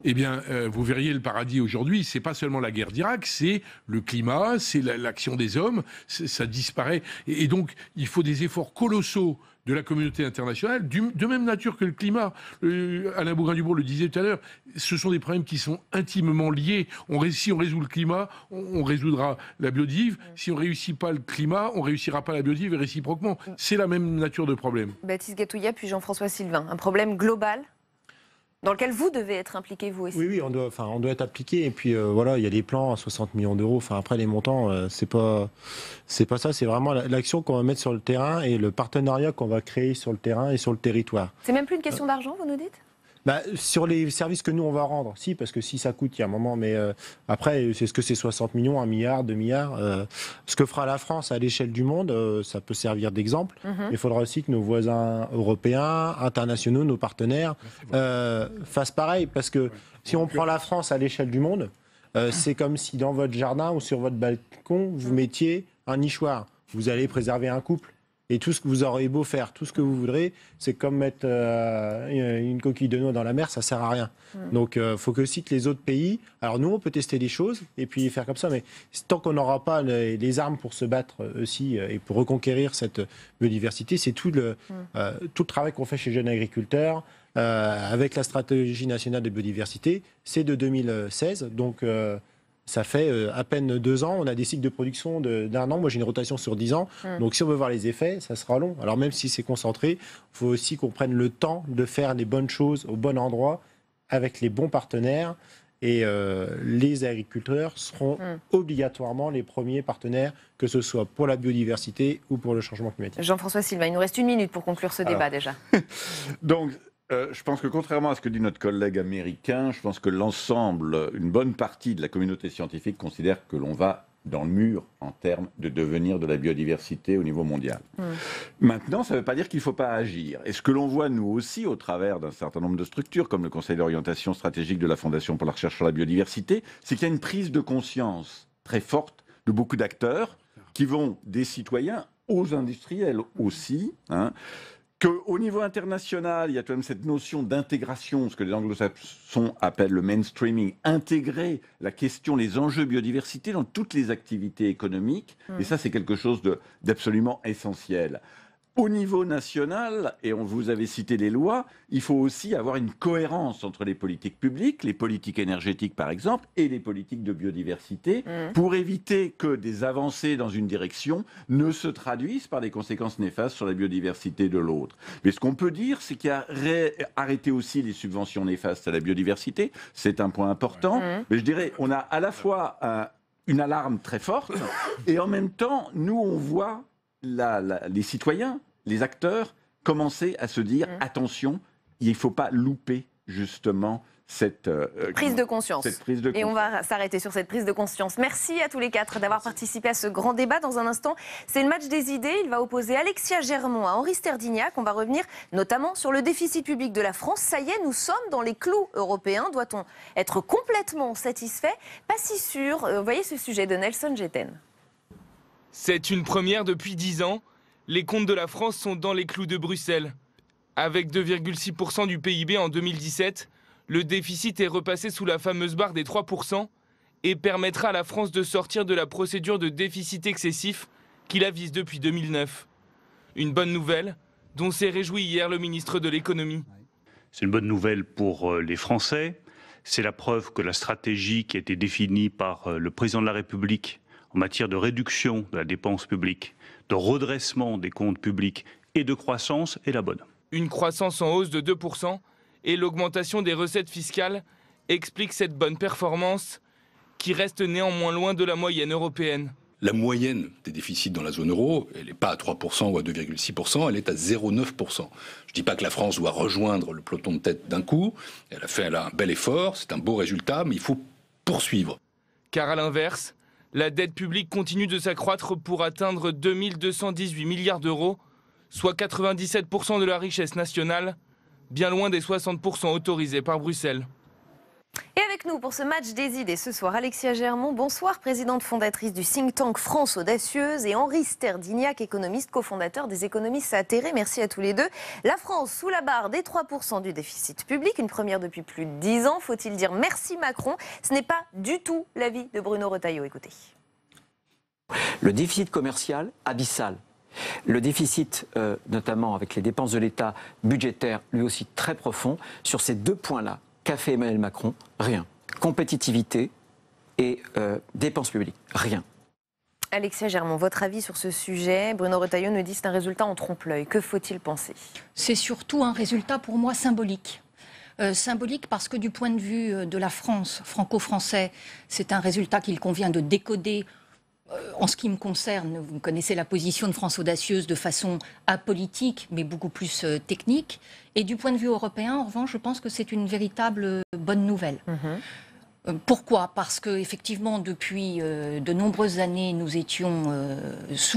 Eh bien, vous verriez le paradis aujourd'hui, c'est pas seulement la guerre d'Irak, c'est le climat, c'est l'action des hommes, ça disparaît. Et donc, il faut des efforts colossaux de la communauté internationale, de même nature que le climat. Alain Bougrain-Dubourg le disait tout à l'heure, ce sont des problèmes qui sont intimement liés. Si on résout le climat, on résoudra la biodive. Si on ne réussit pas le climat, on ne réussira pas la biodive et réciproquement. C'est la même nature de problème. Baptiste Gatouillat, puis Jean-François Sylvain. Un problème global dans lequel vous devez être impliqué, vous aussi. Oui, on doit être impliqué. Et puis voilà, il y a des plans à 60 millions d'euros. Enfin, après, les montants, c'est pas ça. C'est vraiment l'action qu'on va mettre sur le terrain et le partenariat qu'on va créer sur le terrain et sur le territoire. C'est même plus une question d'argent, vous nous dites? Sur les services que nous, on va rendre, si, parce que si ça coûte, il y a un moment, mais après, c'est ce que c'est 60 millions, 1 milliard, 2 milliards. Ce que fera la France à l'échelle du monde, ça peut servir d'exemple. Il faudra aussi que nos voisins européens, internationaux, nos partenaires, fassent pareil, parce que si on prend la France à l'échelle du monde, c'est comme si dans votre jardin ou sur votre balcon, vous mettiez un nichoir. Vous allez préserver un couple. Et tout ce que vous aurez beau faire, tout ce que vous voudrez, c'est comme mettre une coquille de noix dans la mer, ça sert à rien. Donc, il faut que aussi que les autres pays... Alors, nous, on peut tester des choses et puis faire comme ça, mais tant qu'on n'aura pas les armes pour se battre aussi et pour reconquérir cette biodiversité, c'est tout le travail qu'on fait chez Jeunes Agriculteurs avec la stratégie nationale de biodiversité. C'est de 2016, donc... ça fait à peine 2 ans, on a des cycles de production d'1 an. Moi, j'ai une rotation sur 10 ans. Donc, si on veut voir les effets, ça sera long. Alors, même si c'est concentré, il faut aussi qu'on prenne le temps de faire les bonnes choses au bon endroit, avec les bons partenaires. Et les agriculteurs seront obligatoirement les premiers partenaires, que ce soit pour la biodiversité ou pour le changement climatique. Jean-François Sylvain, il nous reste 1 minute pour conclure ce débat déjà. Donc, je pense que contrairement à ce que dit notre collègue américain, je pense que une bonne partie de la communauté scientifique considère que l'on va dans le mur en termes de devenir de la biodiversité au niveau mondial. Maintenant, ça ne veut pas dire qu'il ne faut pas agir. Et ce que l'on voit, nous aussi, au travers d'un certain nombre de structures, comme le Conseil d'orientation stratégique de la Fondation pour la recherche sur la biodiversité, c'est qu'il y a une prise de conscience très forte de beaucoup d'acteurs qui vont des citoyens aux industriels aussi, hein, qu'au niveau international, il y a quand même cette notion d'intégration, ce que les anglo-saxons appellent le mainstreaming, intégrer la question, les enjeux biodiversité dans toutes les activités économiques, et ça c'est quelque chose d'absolument essentiel. Au niveau national, et vous avez cité les lois, il faut aussi avoir une cohérence entre les politiques publiques, les politiques énergétiques par exemple, et les politiques de biodiversité, pour éviter que des avancées dans une direction ne se traduisent par des conséquences néfastes sur la biodiversité de l'autre. Mais ce qu'on peut dire, c'est qu'il y a arrêté aussi les subventions néfastes à la biodiversité, c'est un point important, mais je dirais, on a à la fois une alarme très forte, et en même temps, nous on voit les citoyens, les acteurs, commencer à se dire attention, il ne faut pas louper justement cette prise de conscience. Et on va s'arrêter sur cette prise de conscience. Merci à tous les quatre d'avoir participé à ce grand débat. Dans un instant, c'est le match des idées. Il va opposer Alexia Germont à Henri Sterdyniak. On va revenir notamment sur le déficit public de la France. Ça y est, nous sommes dans les clous européens. Doit-on être complètement satisfait? Pas si sûr. Vous voyez ce sujet de Nelson Jetten. C'est une première depuis 10 ans. Les comptes de la France sont dans les clous de Bruxelles. Avec 2,6% du PIB en 2017, le déficit est repassé sous la fameuse barre des 3% et permettra à la France de sortir de la procédure de déficit excessif qui la vise depuis 2009. Une bonne nouvelle dont s'est réjoui hier le ministre de l'économie. C'est une bonne nouvelle pour les Français. C'est la preuve que la stratégie qui a été définie par le président de la République en matière de réduction de la dépense publique, de redressement des comptes publics et de croissance est la bonne. Une croissance en hausse de 2% et l'augmentation des recettes fiscales expliquent cette bonne performance qui reste néanmoins loin de la moyenne européenne. La moyenne des déficits dans la zone euro, elle n'est pas à 3% ou à 2,6%, elle est à 0,9%. Je ne dis pas que la France doit rejoindre le peloton de tête d'un coup, elle a un bel effort, c'est un beau résultat, mais il faut poursuivre. Car à l'inverse, la dette publique continue de s'accroître pour atteindre 2218 milliards d'euros, soit 97% de la richesse nationale, bien loin des 60% autorisés par Bruxelles. Et avec nous pour ce match des idées ce soir, Alexia Germont, bonsoir, présidente fondatrice du think tank France Audacieuse, et Henri Sterdyniak, économiste, cofondateur des économistes atterrés. Merci à tous les deux. La France sous la barre des 3% du déficit public, une première depuis plus de 10 ans. Faut-il dire merci Macron? Ce n'est pas du tout l'avis de Bruno Retailleau. Écoutez. Le déficit commercial abyssal. Le déficit, notamment avec les dépenses de l'État budgétaires, lui aussi très profond. Sur ces deux points-là, qu'a fait Emmanuel Macron? Rien. Compétitivité et dépenses publiques. Rien. Alexia Germont, votre avis sur ce sujet? Bruno Retailleau nous dit que c'est un résultat en trompe-l'œil. Que faut-il penser? C'est surtout un résultat pour moi symbolique. Symbolique parce que du point de vue de la France, franco-français, c'est un résultat qu'il convient de décoder. En ce qui me concerne, vous connaissez la position de France Audacieuse de façon apolitique, mais beaucoup plus technique. Et du point de vue européen, en revanche, je pense que c'est une véritable bonne nouvelle. Pourquoi? Parce que effectivement, depuis de nombreuses années, nous étions au-dessus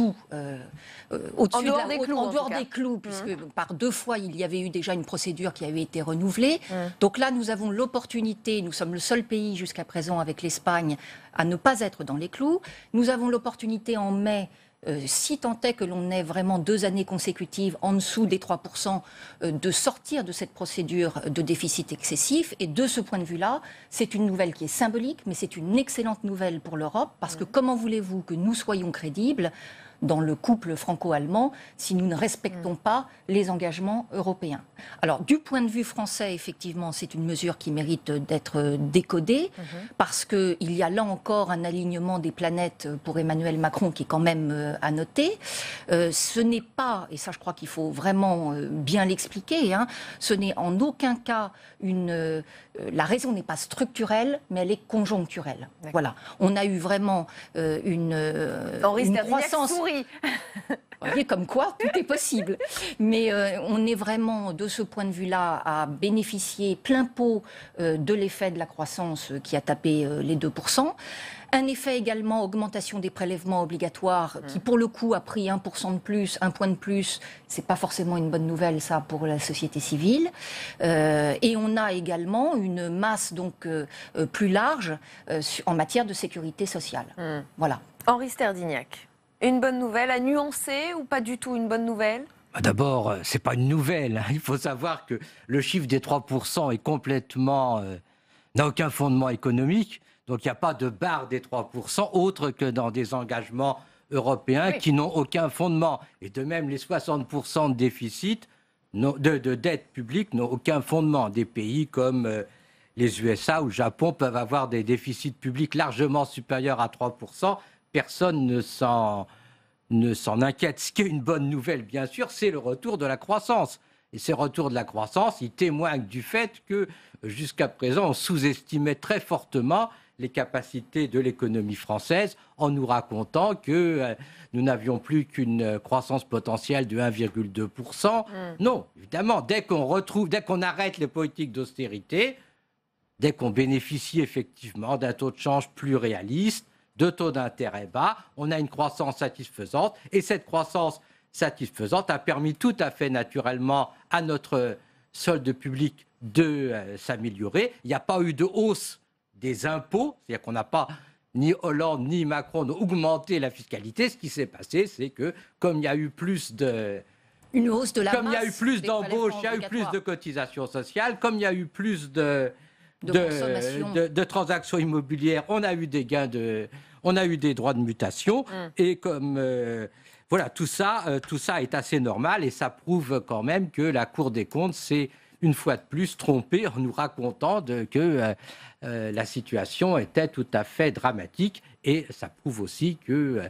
en dehors des clous, puisque par 2 fois, il y avait eu déjà une procédure qui avait été renouvelée. Donc là, nous avons l'opportunité, nous sommes le seul pays jusqu'à présent avec l'Espagne à ne pas être dans les clous. Nous avons l'opportunité en mai, si tant est que l'on ait vraiment 2 années consécutives en dessous des 3%, de sortir de cette procédure de déficit excessif. Et de ce point de vue-là, c'est une nouvelle qui est symbolique, mais c'est une excellente nouvelle pour l'Europe, parce que comment voulez-vous que nous soyons crédibles dans le couple franco-allemand si nous ne respectons pas les engagements européens? Alors, du point de vue français, effectivement, c'est une mesure qui mérite d'être décodée, parce qu'il y a là encore un alignement des planètes pour Emmanuel Macron qui est quand même à noter. Ce n'est pas, et ça je crois qu'il faut vraiment bien l'expliquer, ce n'est en aucun cas la raison n'est pas structurelle, mais elle est conjoncturelle. Voilà. On a eu vraiment une croissance. Sourit. Vous voyez, comme quoi, tout est possible. Mais on est vraiment, de ce point de vue-là, à bénéficier plein pot de l'effet de la croissance qui a tapé les 2%. Un effet également, augmentation des prélèvements obligatoires, qui pour le coup a pris 1% de plus, 1 point de plus. C'est pas forcément une bonne nouvelle, ça, pour la société civile. Et on a également une masse donc plus large en matière de sécurité sociale. Voilà. Henri Sterdyniak. Une bonne nouvelle à nuancer ou pas du tout une bonne nouvelle? D'abord, ce n'est pas une nouvelle. Il faut savoir que le chiffre des 3% est complètement... n'a aucun fondement économique. Donc il n'y a pas de barre des 3% autre que dans des engagements européens qui n'ont aucun fondement. Et de même, les 60% de déficit, de dette publique n'ont aucun fondement. Des pays comme les USA ou le Japon peuvent avoir des déficits publics largement supérieurs à 3%. Personne ne s'en inquiète. Ce qui est une bonne nouvelle, bien sûr, c'est le retour de la croissance. Et ce retour de la croissance, il témoigne du fait que, jusqu'à présent, on sous-estimait très fortement les capacités de l'économie française en nous racontant que nous n'avions plus qu'une croissance potentielle de 1,2%. Non, évidemment, dès qu'on arrête les politiques d'austérité, dès qu'on bénéficie effectivement d'un taux de change plus réaliste, de taux d'intérêt bas, on a une croissance satisfaisante. Et cette croissance satisfaisante a permis tout à fait naturellement à notre solde public de s'améliorer. Il n'y a pas eu de hausse des impôts, c'est-à-dire qu'on n'a pas, ni Hollande ni Macron, n'ont augmenté la fiscalité. Ce qui s'est passé, c'est que comme il y a eu plus de... Une hausse de la comme il y a eu masse plus des d'embauches, il y prélèvements a eu plus de obligatoires. cotisations sociales, comme il y a eu plus de consommation. de transactions immobilières, on a eu des gains on a eu des droits de mutation, et comme voilà, tout ça est assez normal, et ça prouve quand même que la Cour des comptes s'est une fois de plus trompée en nous racontant que la situation était tout à fait dramatique, et ça prouve aussi que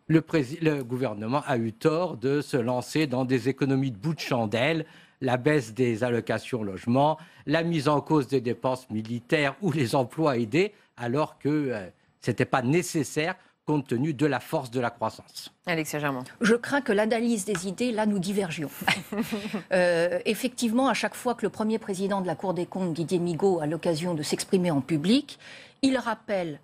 le gouvernement a eu tort de se lancer dans des économies de bout de chandelle, la baisse des allocations logement, la mise en cause des dépenses militaires ou les emplois aidés, alors que ce n'était pas nécessaire compte tenu de la force de la croissance. Alexia Germain. Je crains que l'analyse des idées, là, nous divergions. Effectivement, à chaque fois que le premier président de la Cour des comptes, Didier Migaud, a l'occasion de s'exprimer en public, il rappelle,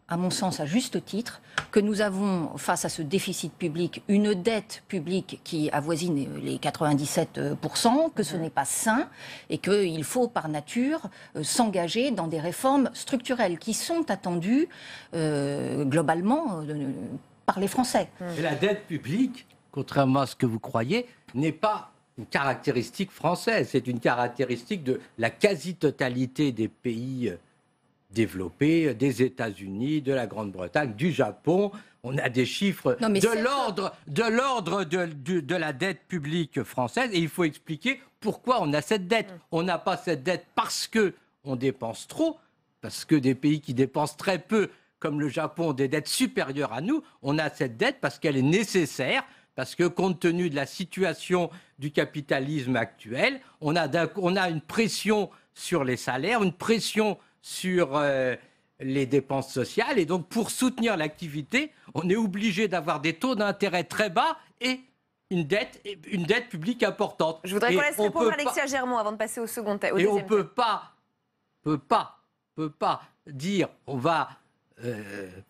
à mon sens à juste titre, que nous avons, face à ce déficit public, une dette publique qui avoisine les 97%, que ce n'est pas sain et qu'il faut par nature s'engager dans des réformes structurelles qui sont attendues globalement par les Français. Et la dette publique, contrairement à ce que vous croyez, n'est pas une caractéristique française, c'est une caractéristique de la quasi-totalité des pays développés, des États-Unis, de la Grande-Bretagne, du Japon. On a des chiffres de l'ordre de la dette publique française, et il faut expliquer pourquoi on a cette dette. On n'a pas cette dette parce qu'on dépense trop, parce que des pays qui dépensent très peu, comme le Japon, ont des dettes supérieures à nous. On a cette dette parce qu'elle est nécessaire, parce que compte tenu de la situation du capitalisme actuel, on a une pression sur les salaires, une pression sur les dépenses sociales, et donc pour soutenir l'activité, on est obligé d'avoir des taux d'intérêt très bas et une dette publique importante. Je voudrais qu'on laisse répondre Alexia Germain avant de passer au second thème. Et on peut pas dire on va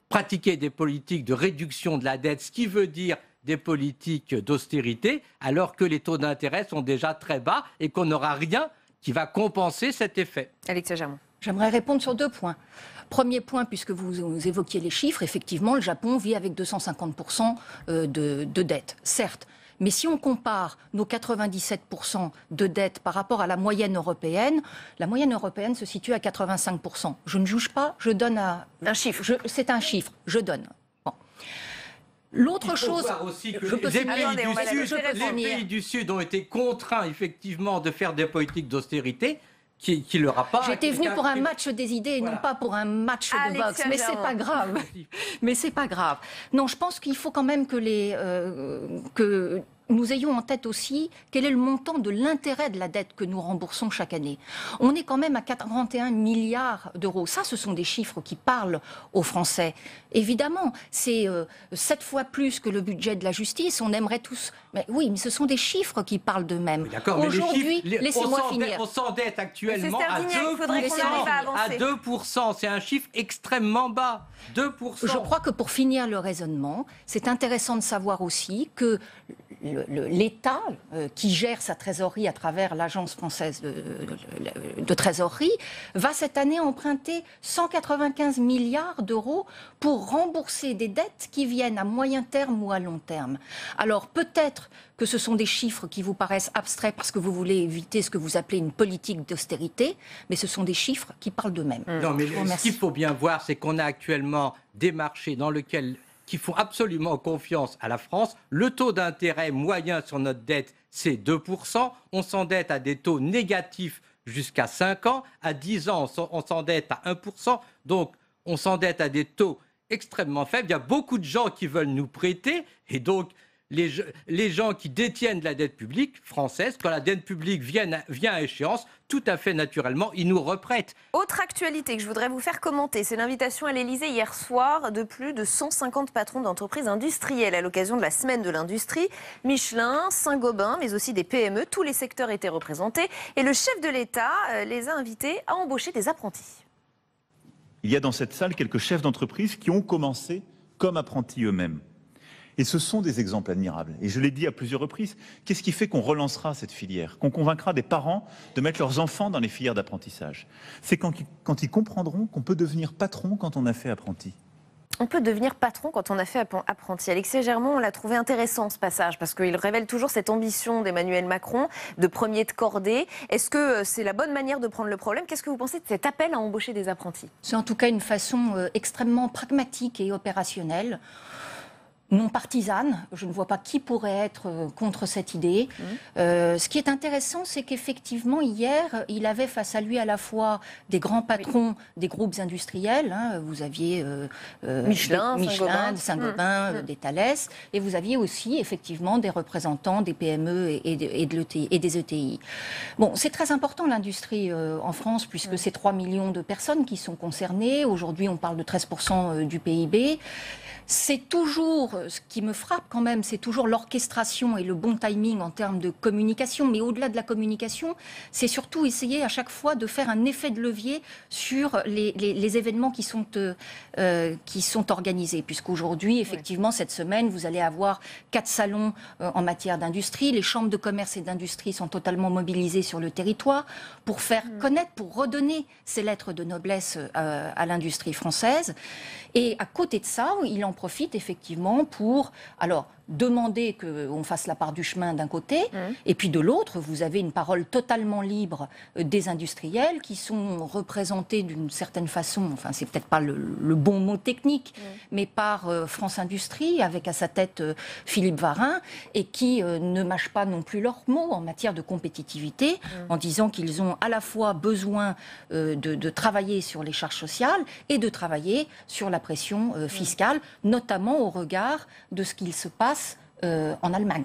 pratiquer des politiques de réduction de la dette, ce qui veut dire des politiques d'austérité, alors que les taux d'intérêt sont déjà très bas et qu'on n'aura rien qui va compenser cet effet. Alexia Germain. J'aimerais répondre sur 2 points. Premier point, puisque vous évoquiez les chiffres, effectivement, le Japon vit avec 250% de dette, certes. Mais si on compare nos 97% de dette par rapport à la moyenne européenne se situe à 85%. Je ne juge pas, je donne un chiffre. C'est un chiffre, je donne. Bon. L'autre chose, les pays du Sud ont été contraints effectivement de faire des politiques d'austérité qui leur a pas... J'étais venue pour un match des idées et non pas pour un match de boxe, mais c'est pas grave. Mais c'est pas grave. Non, je pense qu'il faut quand même que nous ayons en tête aussi quel est le montant de l'intérêt de la dette que nous remboursons chaque année. On est quand même à 41 milliards d'euros. Ça, ce sont des chiffres qui parlent aux Français. Évidemment, c'est 7 fois plus que le budget de la justice. On aimerait tous... Mais oui, mais ce sont des chiffres qui parlent d'eux-mêmes. Aujourd'hui, laissez-moi finir. On s'endette actuellement à 2%. C'est un chiffre extrêmement bas. 2%. Je crois que pour finir le raisonnement, c'est intéressant de savoir aussi que l'État, qui gère sa trésorerie à travers l'Agence française de trésorerie, va cette année emprunter 195 milliards d'euros pour rembourser des dettes qui viennent à moyen terme ou à long terme. Alors peut-être que ce sont des chiffres qui vous paraissent abstraits parce que vous voulez éviter ce que vous appelez une politique d'austérité, mais ce sont des chiffres qui parlent d'eux-mêmes. Non, mais ce qu'il faut bien voir, c'est qu'on a actuellement des marchés dans lesquels qui font absolument confiance à la France. Le taux d'intérêt moyen sur notre dette, c'est 2%. On s'endette à des taux négatifs jusqu'à 5 ans. À 10 ans, on s'endette à 1%. Donc, on s'endette à des taux extrêmement faibles. Il y a beaucoup de gens qui veulent nous prêter. Et donc, les gens qui détiennent la dette publique française, quand la dette publique vient à échéance, tout à fait naturellement, ils nous reprêtent. Autre actualité que je voudrais vous faire commenter, c'est l'invitation à l'Élysée hier soir de plus de 150 patrons d'entreprises industrielles à l'occasion de la semaine de l'industrie. Michelin, Saint-Gobain, mais aussi des PME, tous les secteurs étaient représentés. Et le chef de l'État les a invités à embaucher des apprentis. Il y a dans cette salle quelques chefs d'entreprise qui ont commencé comme apprentis eux-mêmes. Et ce sont des exemples admirables. Et je l'ai dit à plusieurs reprises, qu'est-ce qui fait qu'on relancera cette filière, qu'on convaincra des parents de mettre leurs enfants dans les filières d'apprentissage? C'est quand ils comprendront qu'on peut devenir patron quand on a fait apprenti. On peut devenir patron quand on a fait apprenti. Alexis Germont, on l'a trouvé intéressant ce passage parce qu'il révèle toujours cette ambition d'Emmanuel Macron de premier de cordée. Est-ce que c'est la bonne manière de prendre le problème? Qu'est-ce que vous pensez de cet appel à embaucher des apprentis? C'est en tout cas une façon extrêmement pragmatique et opérationnelle. Non partisane, je ne vois pas qui pourrait être contre cette idée. Ce qui est intéressant, c'est qu'effectivement, hier, il avait face à lui à la fois des grands patrons des groupes industriels, vous aviez Michelin, Saint-Gobain, des Thales, et vous aviez aussi effectivement des représentants des PME et des ETI. Bon, c'est très important l'industrie en France, puisque c'est 3 millions de personnes qui sont concernées. Aujourd'hui, on parle de 13% du PIB. C'est toujours, ce qui me frappe quand même, c'est toujours l'orchestration et le bon timing en termes de communication. Mais au-delà de la communication, c'est surtout essayer à chaque fois de faire un effet de levier sur les événements qui sont organisés. Puisqu'aujourd'hui, effectivement, cette semaine, vous allez avoir 4 salons en matière d'industrie. Les chambres de commerce et d'industrie sont totalement mobilisées sur le territoire pour faire connaître, pour redonner ces lettres de noblesse à l'industrie française. Et à côté de ça, il en profite effectivement pour demander qu'on fasse la part du chemin d'un côté, et puis de l'autre, vous avez une parole totalement libre des industriels qui sont représentés d'une certaine façon, enfin c'est peut-être pas le bon mot technique, mais par France Industrie, avec à sa tête Philippe Varin, et qui ne mâchent pas non plus leurs mots en matière de compétitivité, en disant qu'ils ont à la fois besoin de travailler sur les charges sociales et de travailler sur la pression fiscale, notamment au regard de ce qu'il se passe en Allemagne.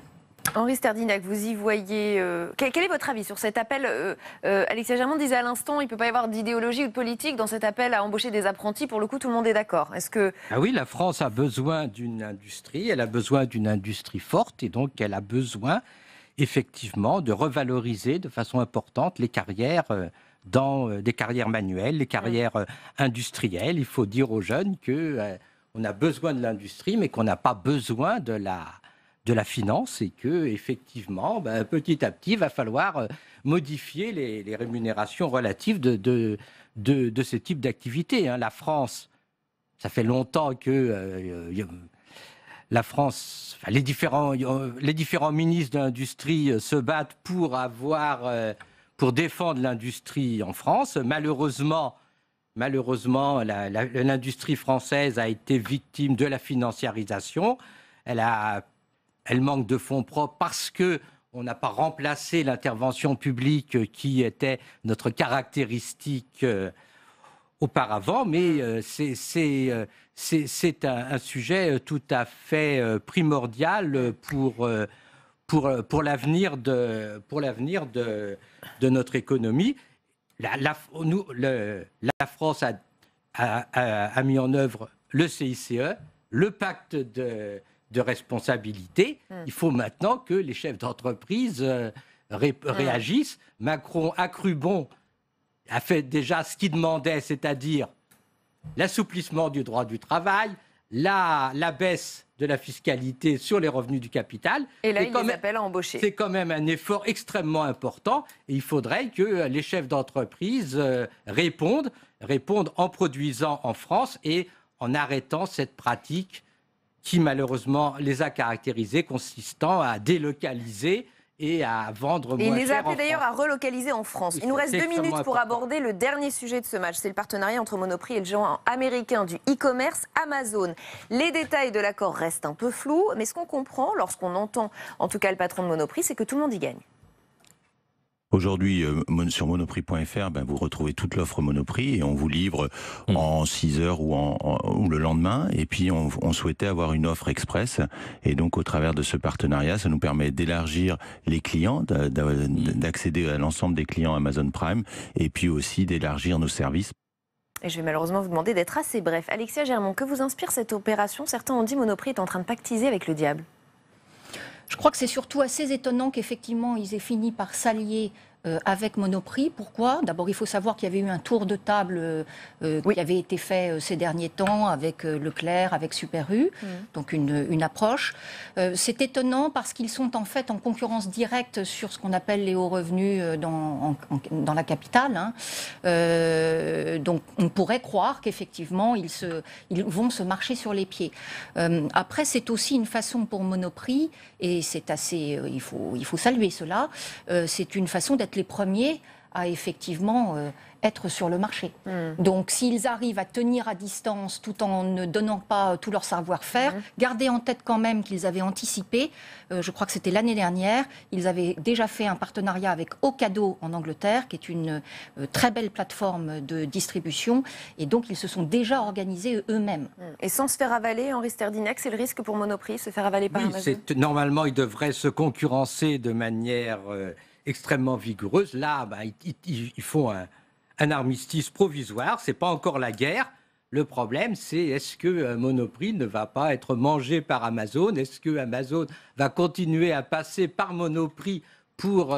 Henri Sterdinac, vous y voyez... Quel est votre avis sur cet appel Alexis Germont disait à l'instant, il ne peut pas y avoir d'idéologie ou de politique dans cet appel à embaucher des apprentis. Pour le coup, tout le monde est d'accord. Est-ce que... Ah oui, la France a besoin d'une industrie, elle a besoin d'une industrie forte, et donc elle a besoin effectivement de revaloriser de façon importante les carrières dans des carrières manuelles, les carrières industrielles. Il faut dire aux jeunes que... on a besoin de l'industrie, mais qu'on n'a pas besoin de la finance, et que effectivement, petit à petit, il va falloir modifier les rémunérations relatives de ce type d'activité. La France, ça fait longtemps que la France, les différents ministres de l'industrie se battent pour défendre l'industrie en France. Malheureusement, l'industrie française a été victime de la financiarisation. Elle manque de fonds propres parce qu'on n'a pas remplacé l'intervention publique qui était notre caractéristique auparavant. Mais c'est un sujet tout à fait primordial pour l'avenir de notre économie. La France a mis en œuvre le CICE, le pacte de responsabilité. Il faut maintenant que les chefs d'entreprise réagissent. Macron a cru bon, a fait déjà ce qu'il demandait, c'est-à-dire l'assouplissement du droit du travail, la baisse de la fiscalité sur les revenus du capital. Et là, il les appelle à embaucher. C'est quand même un effort extrêmement important et il faudrait que les chefs d'entreprise répondent en produisant en France et en arrêtant cette pratique qui malheureusement les a caractérisés, consistant à délocaliser et à vendre moins cher. Il les a appelés d'ailleurs à relocaliser en France. Oui, il nous reste 2 minutes pour important. aborder le dernier sujet de ce match. C'est le partenariat entre Monoprix et le géant américain du e-commerce, Amazon. Les détails de l'accord restent un peu flous, mais ce qu'on comprend lorsqu'on entend en tout cas le patron de Monoprix, c'est que tout le monde y gagne. Aujourd'hui, sur monoprix.fr, vous retrouvez toute l'offre Monoprix et on vous livre en 6 heures ou le lendemain. Et puis, on souhaitait avoir une offre express. Et donc, au travers de ce partenariat, ça nous permet d'élargir les clients, d'accéder à l'ensemble des clients Amazon Prime et puis aussi d'élargir nos services. Et je vais malheureusement vous demander d'être assez bref. Alexia Germont, que vous inspire cette opération? Certains ont dit Monoprix est en train de pactiser avec le diable. Je crois que c'est surtout assez étonnant qu'effectivement ils aient fini par s'allier avec Monoprix. Pourquoi? D'abord, il faut savoir qu'il y avait eu un tour de table qui avait été fait ces derniers temps avec Leclerc, avec Super U, donc une approche. C'est étonnant parce qu'ils sont en fait en concurrence directe sur ce qu'on appelle les hauts revenus dans la capitale. Donc, on pourrait croire qu'effectivement, ils vont se marcher sur les pieds. Après, c'est aussi une façon pour Monoprix, et c'est assez, il faut saluer cela, c'est une façon d'être les premiers à effectivement être sur le marché. Donc s'ils arrivent à tenir à distance tout en ne donnant pas tout leur savoir-faire, gardez en tête quand même qu'ils avaient anticipé, je crois que c'était l'année dernière, ils avaient déjà fait un partenariat avec Ocado en Angleterre, qui est une très belle plateforme de distribution, et donc ils se sont déjà organisés eux-mêmes. Et sans se faire avaler, Henri Sterdinac, c'est le risque pour Monoprix, se faire avaler par Amazon? Normalement, ils devraient se concurrencer de manière extrêmement vigoureuse. Là, ils font un armistice provisoire. C'est pas encore la guerre. Le problème, c'est est-ce que Monoprix ne va pas être mangé par Amazon? Est-ce que Amazon va continuer à passer par Monoprix pour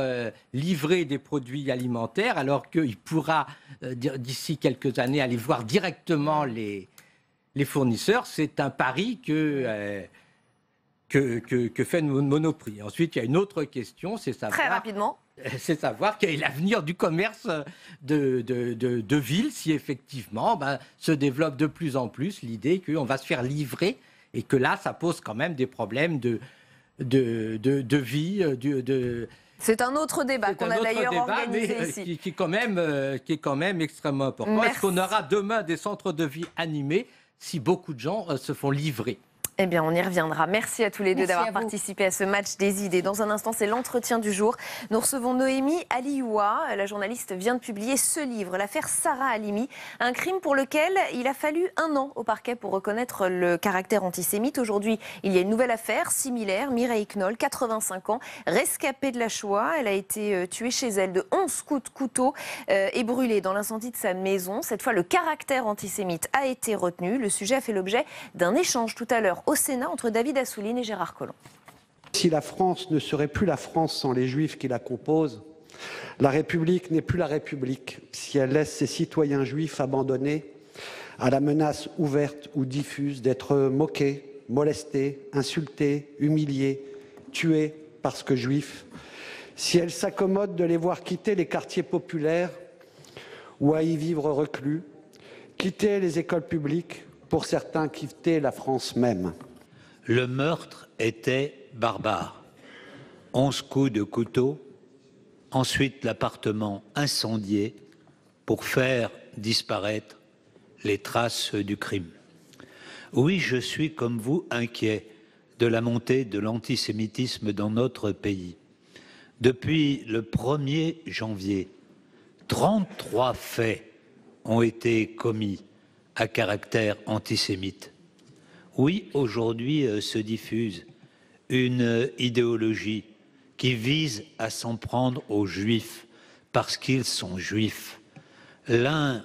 livrer des produits alimentaires, alors qu'il pourra, d'ici quelques années, aller voir directement les fournisseurs? C'est un pari que fait Monoprix. Ensuite, il y a une autre question, c'est savoir... Très rapidement. C'est savoir quel est l'avenir du commerce de ville, si effectivement se développe de plus en plus l'idée qu'on va se faire livrer, et que là, ça pose quand même des problèmes de vie, C'est un autre débat qu'on a d'ailleurs organisé ici. Qui est quand même extrêmement important. Est-ce qu'on aura demain des centres de vie animés si beaucoup de gens se font livrer? Eh bien, on y reviendra. Merci à tous les deux d'avoir participé à ce match des idées. Dans un instant, c'est l'entretien du jour. Nous recevons Noémie Alioua. La journaliste vient de publier ce livre, l'affaire Sarah Halimi, un crime pour lequel il a fallu 1 an au parquet pour reconnaître le caractère antisémite. Aujourd'hui, il y a une nouvelle affaire similaire. Mireille Knoll, 85 ans, rescapée de la Shoah. Elle a été tuée chez elle de 11 coups de couteau et brûlée dans l'incendie de sa maison. Cette fois, le caractère antisémite a été retenu. Le sujet a fait l'objet d'un échange tout à l'heure au Sénat entre David Assouline et Gérard Collomb. Si la France ne serait plus la France sans les Juifs qui la composent, la République n'est plus la République si elle laisse ses citoyens juifs abandonnés à la menace ouverte ou diffuse d'être moqués, molestés, insultés, humiliés, tués parce que juifs, si elle s'accommode de les voir quitter les quartiers populaires ou à y vivre reclus, quitter les écoles publiques, pour certains quitter la France même. Le meurtre était barbare. 11 coups de couteau, ensuite l'appartement incendié pour faire disparaître les traces du crime. Oui, je suis comme vous inquiet de la montée de l'antisémitisme dans notre pays. Depuis le 1er janvier, 33 faits ont été commis à caractère antisémite. Oui, aujourd'hui se diffuse une idéologie qui vise à s'en prendre aux Juifs parce qu'ils sont Juifs. L'un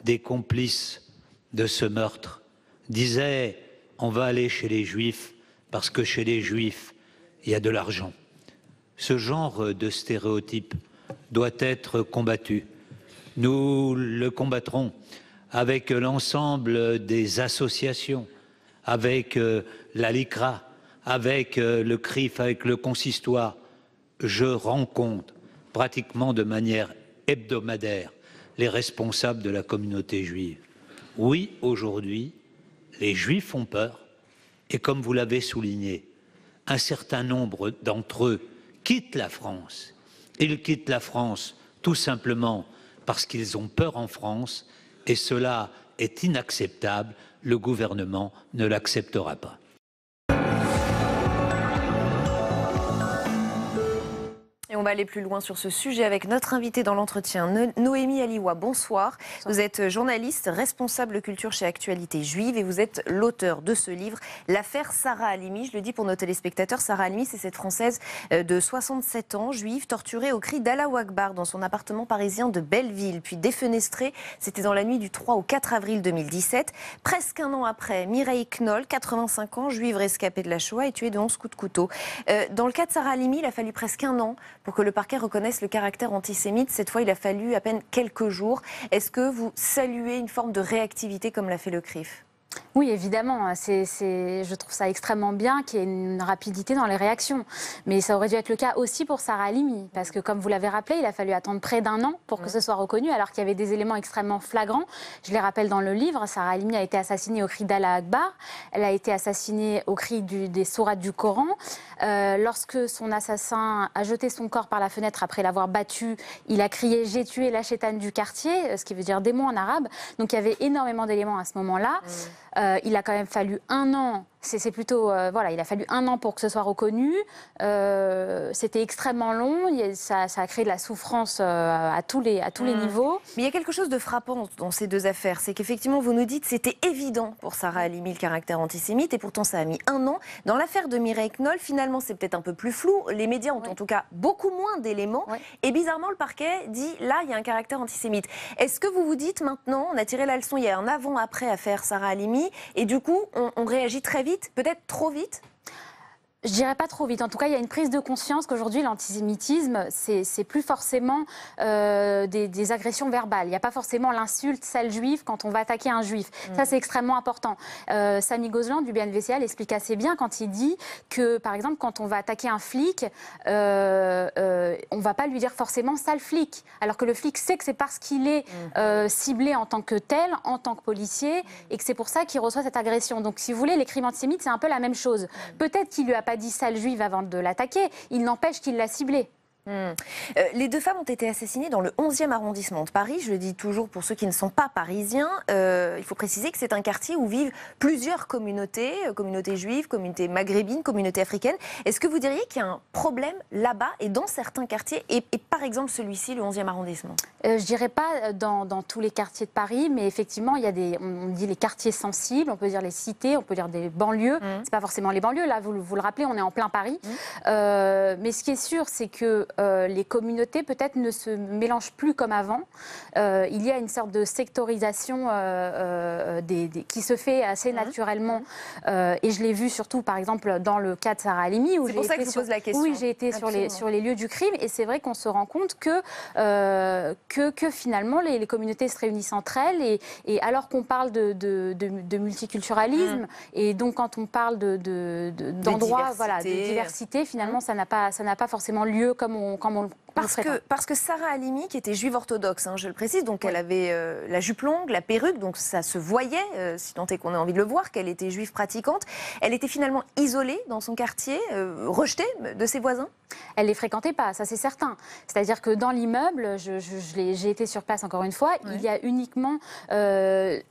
des complices de ce meurtre disait « on va aller chez les Juifs parce que chez les Juifs, il y a de l'argent ». Ce genre de stéréotype doit être combattu. Nous le combattrons avec l'ensemble des associations, avec la LICRA, avec le CRIF, avec le consistoire, je rencontre pratiquement de manière hebdomadaire les responsables de la communauté juive. Oui, aujourd'hui, les Juifs ont peur, et comme vous l'avez souligné, un certain nombre d'entre eux quittent la France. Ils quittent la France tout simplement parce qu'ils ont peur en France, et cela est inacceptable. Le gouvernement ne l'acceptera pas. Et on va aller plus loin sur ce sujet avec notre invité dans l'entretien, Noémie Aliwa. Bonsoir. Vous êtes journaliste, responsable culture chez Actualité Juive et vous êtes l'auteur de ce livre, L'affaire Sarah Halimi. Je le dis pour nos téléspectateurs, Sarah Halimi, c'est cette Française de 67 ans, juive, torturée au cri d'Allahu Akbar dans son appartement parisien de Belleville, puis défenestrée. C'était dans la nuit du 3 au 4 avril 2017. Presque un an après, Mireille Knoll, 85 ans, juive rescapée de la Shoah, est tuée de 11 coups de couteau. Dans le cas de Sarah Halimi, il a fallu presque un an pour que le parquet reconnaisse le caractère antisémite. Cette fois, il a fallu à peine quelques jours. Est-ce que vous saluez une forme de réactivité comme l'a fait le CRIF ? Oui, évidemment. Je trouve ça extrêmement bien qu'il y ait une rapidité dans les réactions. Mais ça aurait dû être le cas aussi pour Sarah Halimi. Parce que, comme vous l'avez rappelé, il a fallu attendre près d'un an pour que ce soit reconnu, alors qu'il y avait des éléments extrêmement flagrants. Je les rappelle dans le livre, Sarah Halimi a été assassinée au cri d'Allah Akbar. Elle a été assassinée au cri des sourates du Coran. Lorsque son assassin a jeté son corps par la fenêtre après l'avoir battue, il a crié « J'ai tué la chétane du quartier », ce qui veut dire démon en arabe. Donc il y avait énormément d'éléments à ce moment-là. Il a quand même fallu un an. C'est plutôt voilà, il a fallu un an pour que ce soit reconnu. C'était extrêmement long. Ça a créé de la souffrance à tous les niveaux. Mais il y a quelque chose de frappant dans ces deux affaires, c'est qu'effectivement vous nous dites c'était évident pour Sarah Halimi le caractère antisémite et pourtant ça a mis un an. Dans l'affaire de Mireille Knoll, finalement c'est peut-être un peu plus flou. Les médias ont en tout cas beaucoup moins d'éléments et bizarrement le parquet dit là il y a un caractère antisémite. Est-ce que vous vous dites maintenant on a tiré la leçon, il y a un avant-après affaire Sarah Halimi et du coup on réagit très vite? Peut-être trop vite? Je dirais pas trop vite. En tout cas, il y a une prise de conscience qu'aujourd'hui, l'antisémitisme, c'est plus forcément des agressions verbales. Il n'y a pas forcément l'insulte sale juive quand on va attaquer un juif. Ça, c'est extrêmement important. Samy Gozlan du BNVCA l'explique assez bien quand il dit que, par exemple, quand on va attaquer un flic, on ne va pas lui dire forcément sale flic. Alors que le flic sait que c'est parce qu'il est ciblé en tant que tel, en tant que policier, et que c'est pour ça qu'il reçoit cette agression. Donc, si vous voulez, les crimes antisémites, c'est un peu la même chose. Peut-être qu'il lui a pas dit sale juive avant de l'attaquer, il n'empêche qu'il l'a ciblé. Les deux femmes ont été assassinées dans le 11e arrondissement de Paris. Je le dis toujours pour ceux qui ne sont pas parisiens. Il faut préciser que c'est un quartier où vivent plusieurs communautés, communautés juives, communautés maghrébines, communautés africaines. Est-ce que vous diriez qu'il y a un problème là-bas et dans certains quartiers et par exemple celui-ci, le 11e arrondissement? Je dirais pas dans tous les quartiers de Paris, mais effectivement, il y a on dit les quartiers sensibles, on peut dire les cités, on peut dire des banlieues. C'est pas forcément les banlieues, là, vous le rappelez, on est en plein Paris. Mais ce qui est sûr, c'est que les communautés peut-être ne se mélangent plus comme avant. Il y a une sorte de sectorisation qui se fait assez naturellement. Et je l'ai vu surtout, par exemple, dans le cas de Sarah Halimi. C'est pour ça que je vous pose la question. Oui, j'ai été sur les lieux du crime. Et c'est vrai qu'on se rend compte que finalement, les communautés se réunissent entre elles. Et alors qu'on parle de multiculturalisme, et donc quand on parle d'endroits, de diversité, finalement, ça n'a pas forcément lieu comme on parce que Sarah Halimi, qui était juive orthodoxe, je le précise, donc elle avait la jupe longue, la perruque, donc ça se voyait, si tant est qu'on ait envie de le voir, qu'elle était juive pratiquante. Elle était finalement isolée dans son quartier, rejetée de ses voisins? Elle ne les fréquentait pas, ça c'est certain. C'est-à-dire que dans l'immeuble, j'ai été sur place encore une fois, il y a uniquement que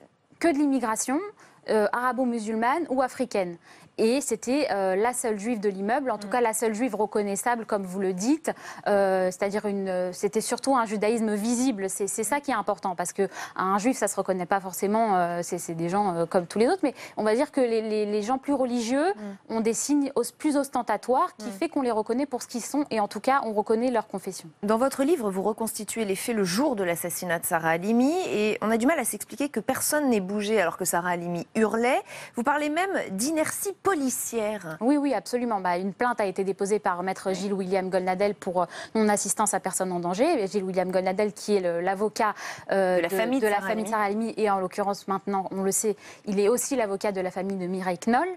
de l'immigration arabo-musulmane ou africaine. Et c'était la seule juive de l'immeuble, en tout cas la seule juive reconnaissable, comme vous le dites. C'est-à-dire, c'était surtout un judaïsme visible. C'est ça qui est important, parce qu'un juif, ça ne se reconnaît pas forcément. C'est des gens comme tous les autres. Mais on va dire que les gens plus religieux ont des signes plus ostentatoires qui fait qu'on les reconnaît pour ce qu'ils sont. Et en tout cas, on reconnaît leur confession. Dans votre livre, vous reconstituez les faits le jour de l'assassinat de Sarah Halimi. Et on a du mal à s'expliquer que personne n'ait bougé alors que Sarah Halimi hurlait. Vous parlez même d'inertie politique policière. Oui, oui, absolument. Une plainte a été déposée par maître Gilles William Golnadel pour non-assistance à personne en danger. Gilles William Golnadel, qui est l'avocat de la famille de Sarah Halimi, et en l'occurrence maintenant, on le sait, il est aussi l'avocat de la famille de Mireille Knoll.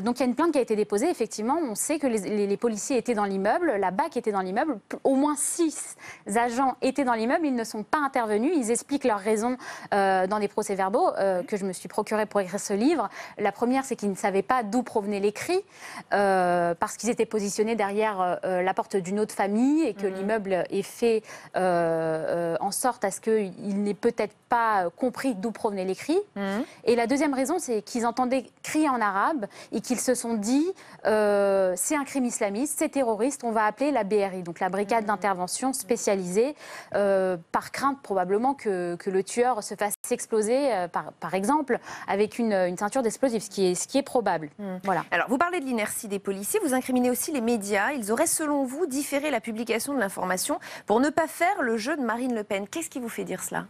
Donc il y a une plainte qui a été déposée. Effectivement, on sait que les policiers étaient dans l'immeuble, la BAC était dans l'immeuble, au moins 6 agents étaient dans l'immeuble, ils ne sont pas intervenus, ils expliquent leurs raisons dans des procès-verbaux que je me suis procuré pour écrire ce livre. La première, c'est qu'ils ne savaient pas d'où provenaient les cris, parce qu'ils étaient positionnés derrière la porte d'une autre famille et que l'immeuble est fait en sorte à ce qu'ils n'aient peut-être pas compris d'où provenaient les cris. Et la deuxième raison, c'est qu'ils entendaient crier en arabe et qu'ils se sont dit c'est un crime islamiste, c'est terroriste, on va appeler la BRI, donc la brigade d'intervention spécialisée, par crainte probablement que le tueur se fasse exploser, par exemple, avec une ceinture d'explosifs, ce qui est probable. Voilà. Alors, vous parlez de l'inertie des policiers, vous incriminez aussi les médias. Ils auraient, selon vous, différé la publication de l'information pour ne pas faire le jeu de Marine Le Pen. Qu'est-ce qui vous fait dire cela ?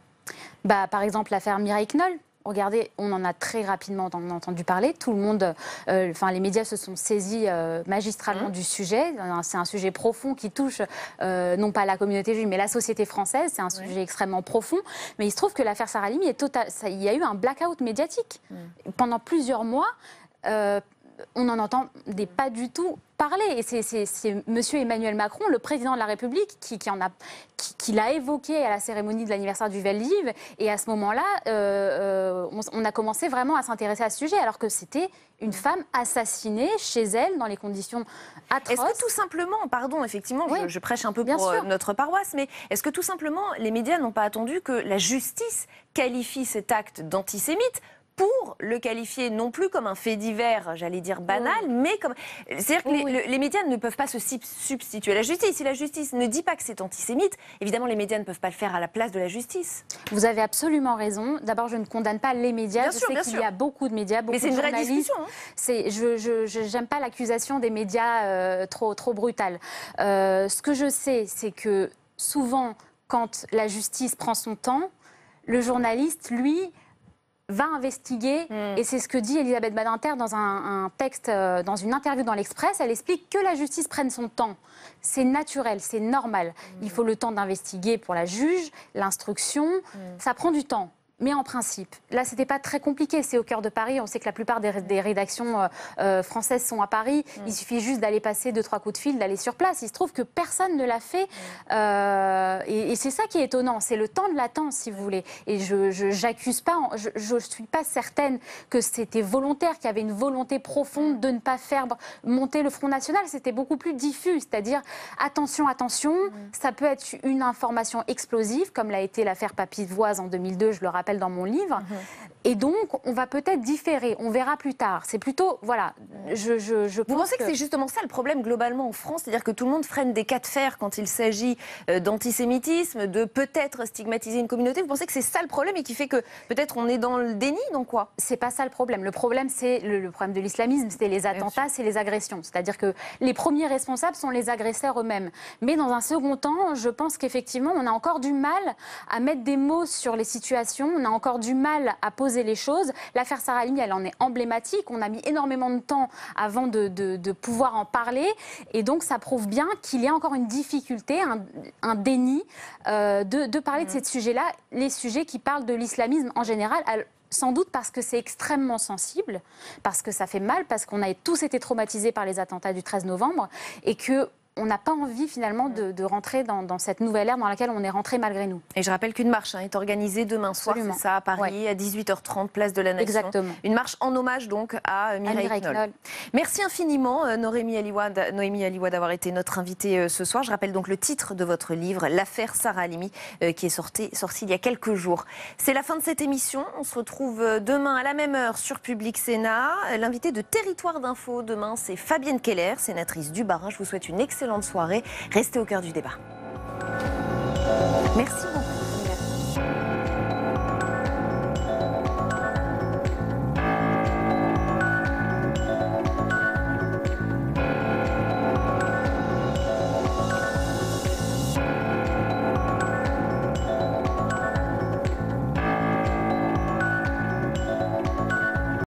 Par exemple, l'affaire Mireille Knoll. Regardez, on en a très rapidement entendu parler. Tout le monde, les médias se sont saisis magistralement du sujet. C'est un sujet profond qui touche non pas la communauté juive, mais la société française. C'est un sujet extrêmement profond. Mais il se trouve que l'affaire Sarah Halimi il y a eu un blackout médiatique. Pendant plusieurs mois, on n'en entendait pas du tout parler. Et c'est M. Emmanuel Macron, le président de la République, qui l'a évoqué à la cérémonie de l'anniversaire du Veldiv. Et à ce moment-là, on a commencé vraiment à s'intéresser à ce sujet, alors que c'était une femme assassinée chez elle dans les conditions atroces. Est-ce que tout simplement, pardon, effectivement, je prêche un peu pour notre paroisse, mais est-ce que tout simplement les médias n'ont pas attendu que la justice qualifie cet acte d'antisémite pour le qualifier non plus comme un fait divers, j'allais dire banal, mais comme... C'est-à-dire que les médias ne peuvent pas se substituer à la justice. Si la justice ne dit pas que c'est antisémite, évidemment, les médias ne peuvent pas le faire à la place de la justice. Vous avez absolument raison. D'abord, je ne condamne pas les médias. Je sais qu'il y a beaucoup de médias, beaucoup de journalistes. Mais c'est une vraie discussion. Je n'aime pas l'accusation des médias trop brutale. Ce que je sais, c'est que souvent, quand la justice prend son temps, le journaliste, lui, va investiguer, et c'est ce que dit Elisabeth Badinter dans un texte, dans une interview dans l'Express. Elle explique que la justice prenne son temps. C'est naturel, c'est normal. Il faut le temps d'investiguer pour la juge, l'instruction, ça prend du temps. Mais en principe, là, c'était pas très compliqué. C'est au cœur de Paris. On sait que la plupart des rédactions françaises sont à Paris. Il suffit juste d'aller passer 2-3 coups de fil, d'aller sur place. Il se trouve que personne ne l'a fait. Et c'est ça qui est étonnant. C'est le temps de latence, si vous voulez. Et j'accuse pas, je suis pas certaine que c'était volontaire, qu'il y avait une volonté profonde de ne pas faire monter le Front National. C'était beaucoup plus diffus. C'est-à-dire, attention, attention, ça peut être une information explosive, comme l'a été l'affaire Papivoise en 2002, je le rappelle dans mon livre. Et donc, on va peut-être différer. On verra plus tard. C'est plutôt, voilà, je Vous pensez que c'est justement ça le problème globalement en France? C'est-à-dire que tout le monde freine des cas de fer quand il s'agit d'antisémitisme, de peut-être stigmatiser une communauté. Vous pensez que c'est ça le problème et qui fait que peut-être on est dans le déni, donc quoi? C'est pas ça le problème. Le problème, c'est le problème de l'islamisme, c'est les attentats, c'est les agressions. C'est-à-dire que les premiers responsables sont les agresseurs eux-mêmes. Mais dans un second temps, je pense qu'effectivement, on a encore du mal à mettre des mots sur les situations. On a encore du mal à poser les choses. L'affaire Sarah Halimi, elle en est emblématique. On a mis énormément de temps avant de pouvoir en parler. Et donc, ça prouve bien qu'il y a encore une difficulté, un déni de parler de ces sujets-là. Les sujets qui parlent de l'islamisme en général, sans doute parce que c'est extrêmement sensible, parce que ça fait mal, parce qu'on a tous été traumatisés par les attentats du 13 novembre et que on n'a pas envie finalement de rentrer dans cette nouvelle ère dans laquelle on est rentré malgré nous. Et je rappelle qu'une marche est organisée demain soir, c'est ça, à Paris, à 18h30, place de la Nation. Exactement. Une marche en hommage donc à Mireille Knoll. Merci infiniment Noémie Aliouad d'avoir été notre invitée ce soir. Je rappelle donc le titre de votre livre, L'affaire Sarah Halimi, qui est sorti il y a quelques jours. C'est la fin de cette émission. On se retrouve demain à la même heure sur Public Sénat. L'invité de Territoire d'Info demain, c'est Fabienne Keller, sénatrice du Bas-Rhin. Je vous souhaite une excellente soirée. Restez au cœur du débat. Merci beaucoup.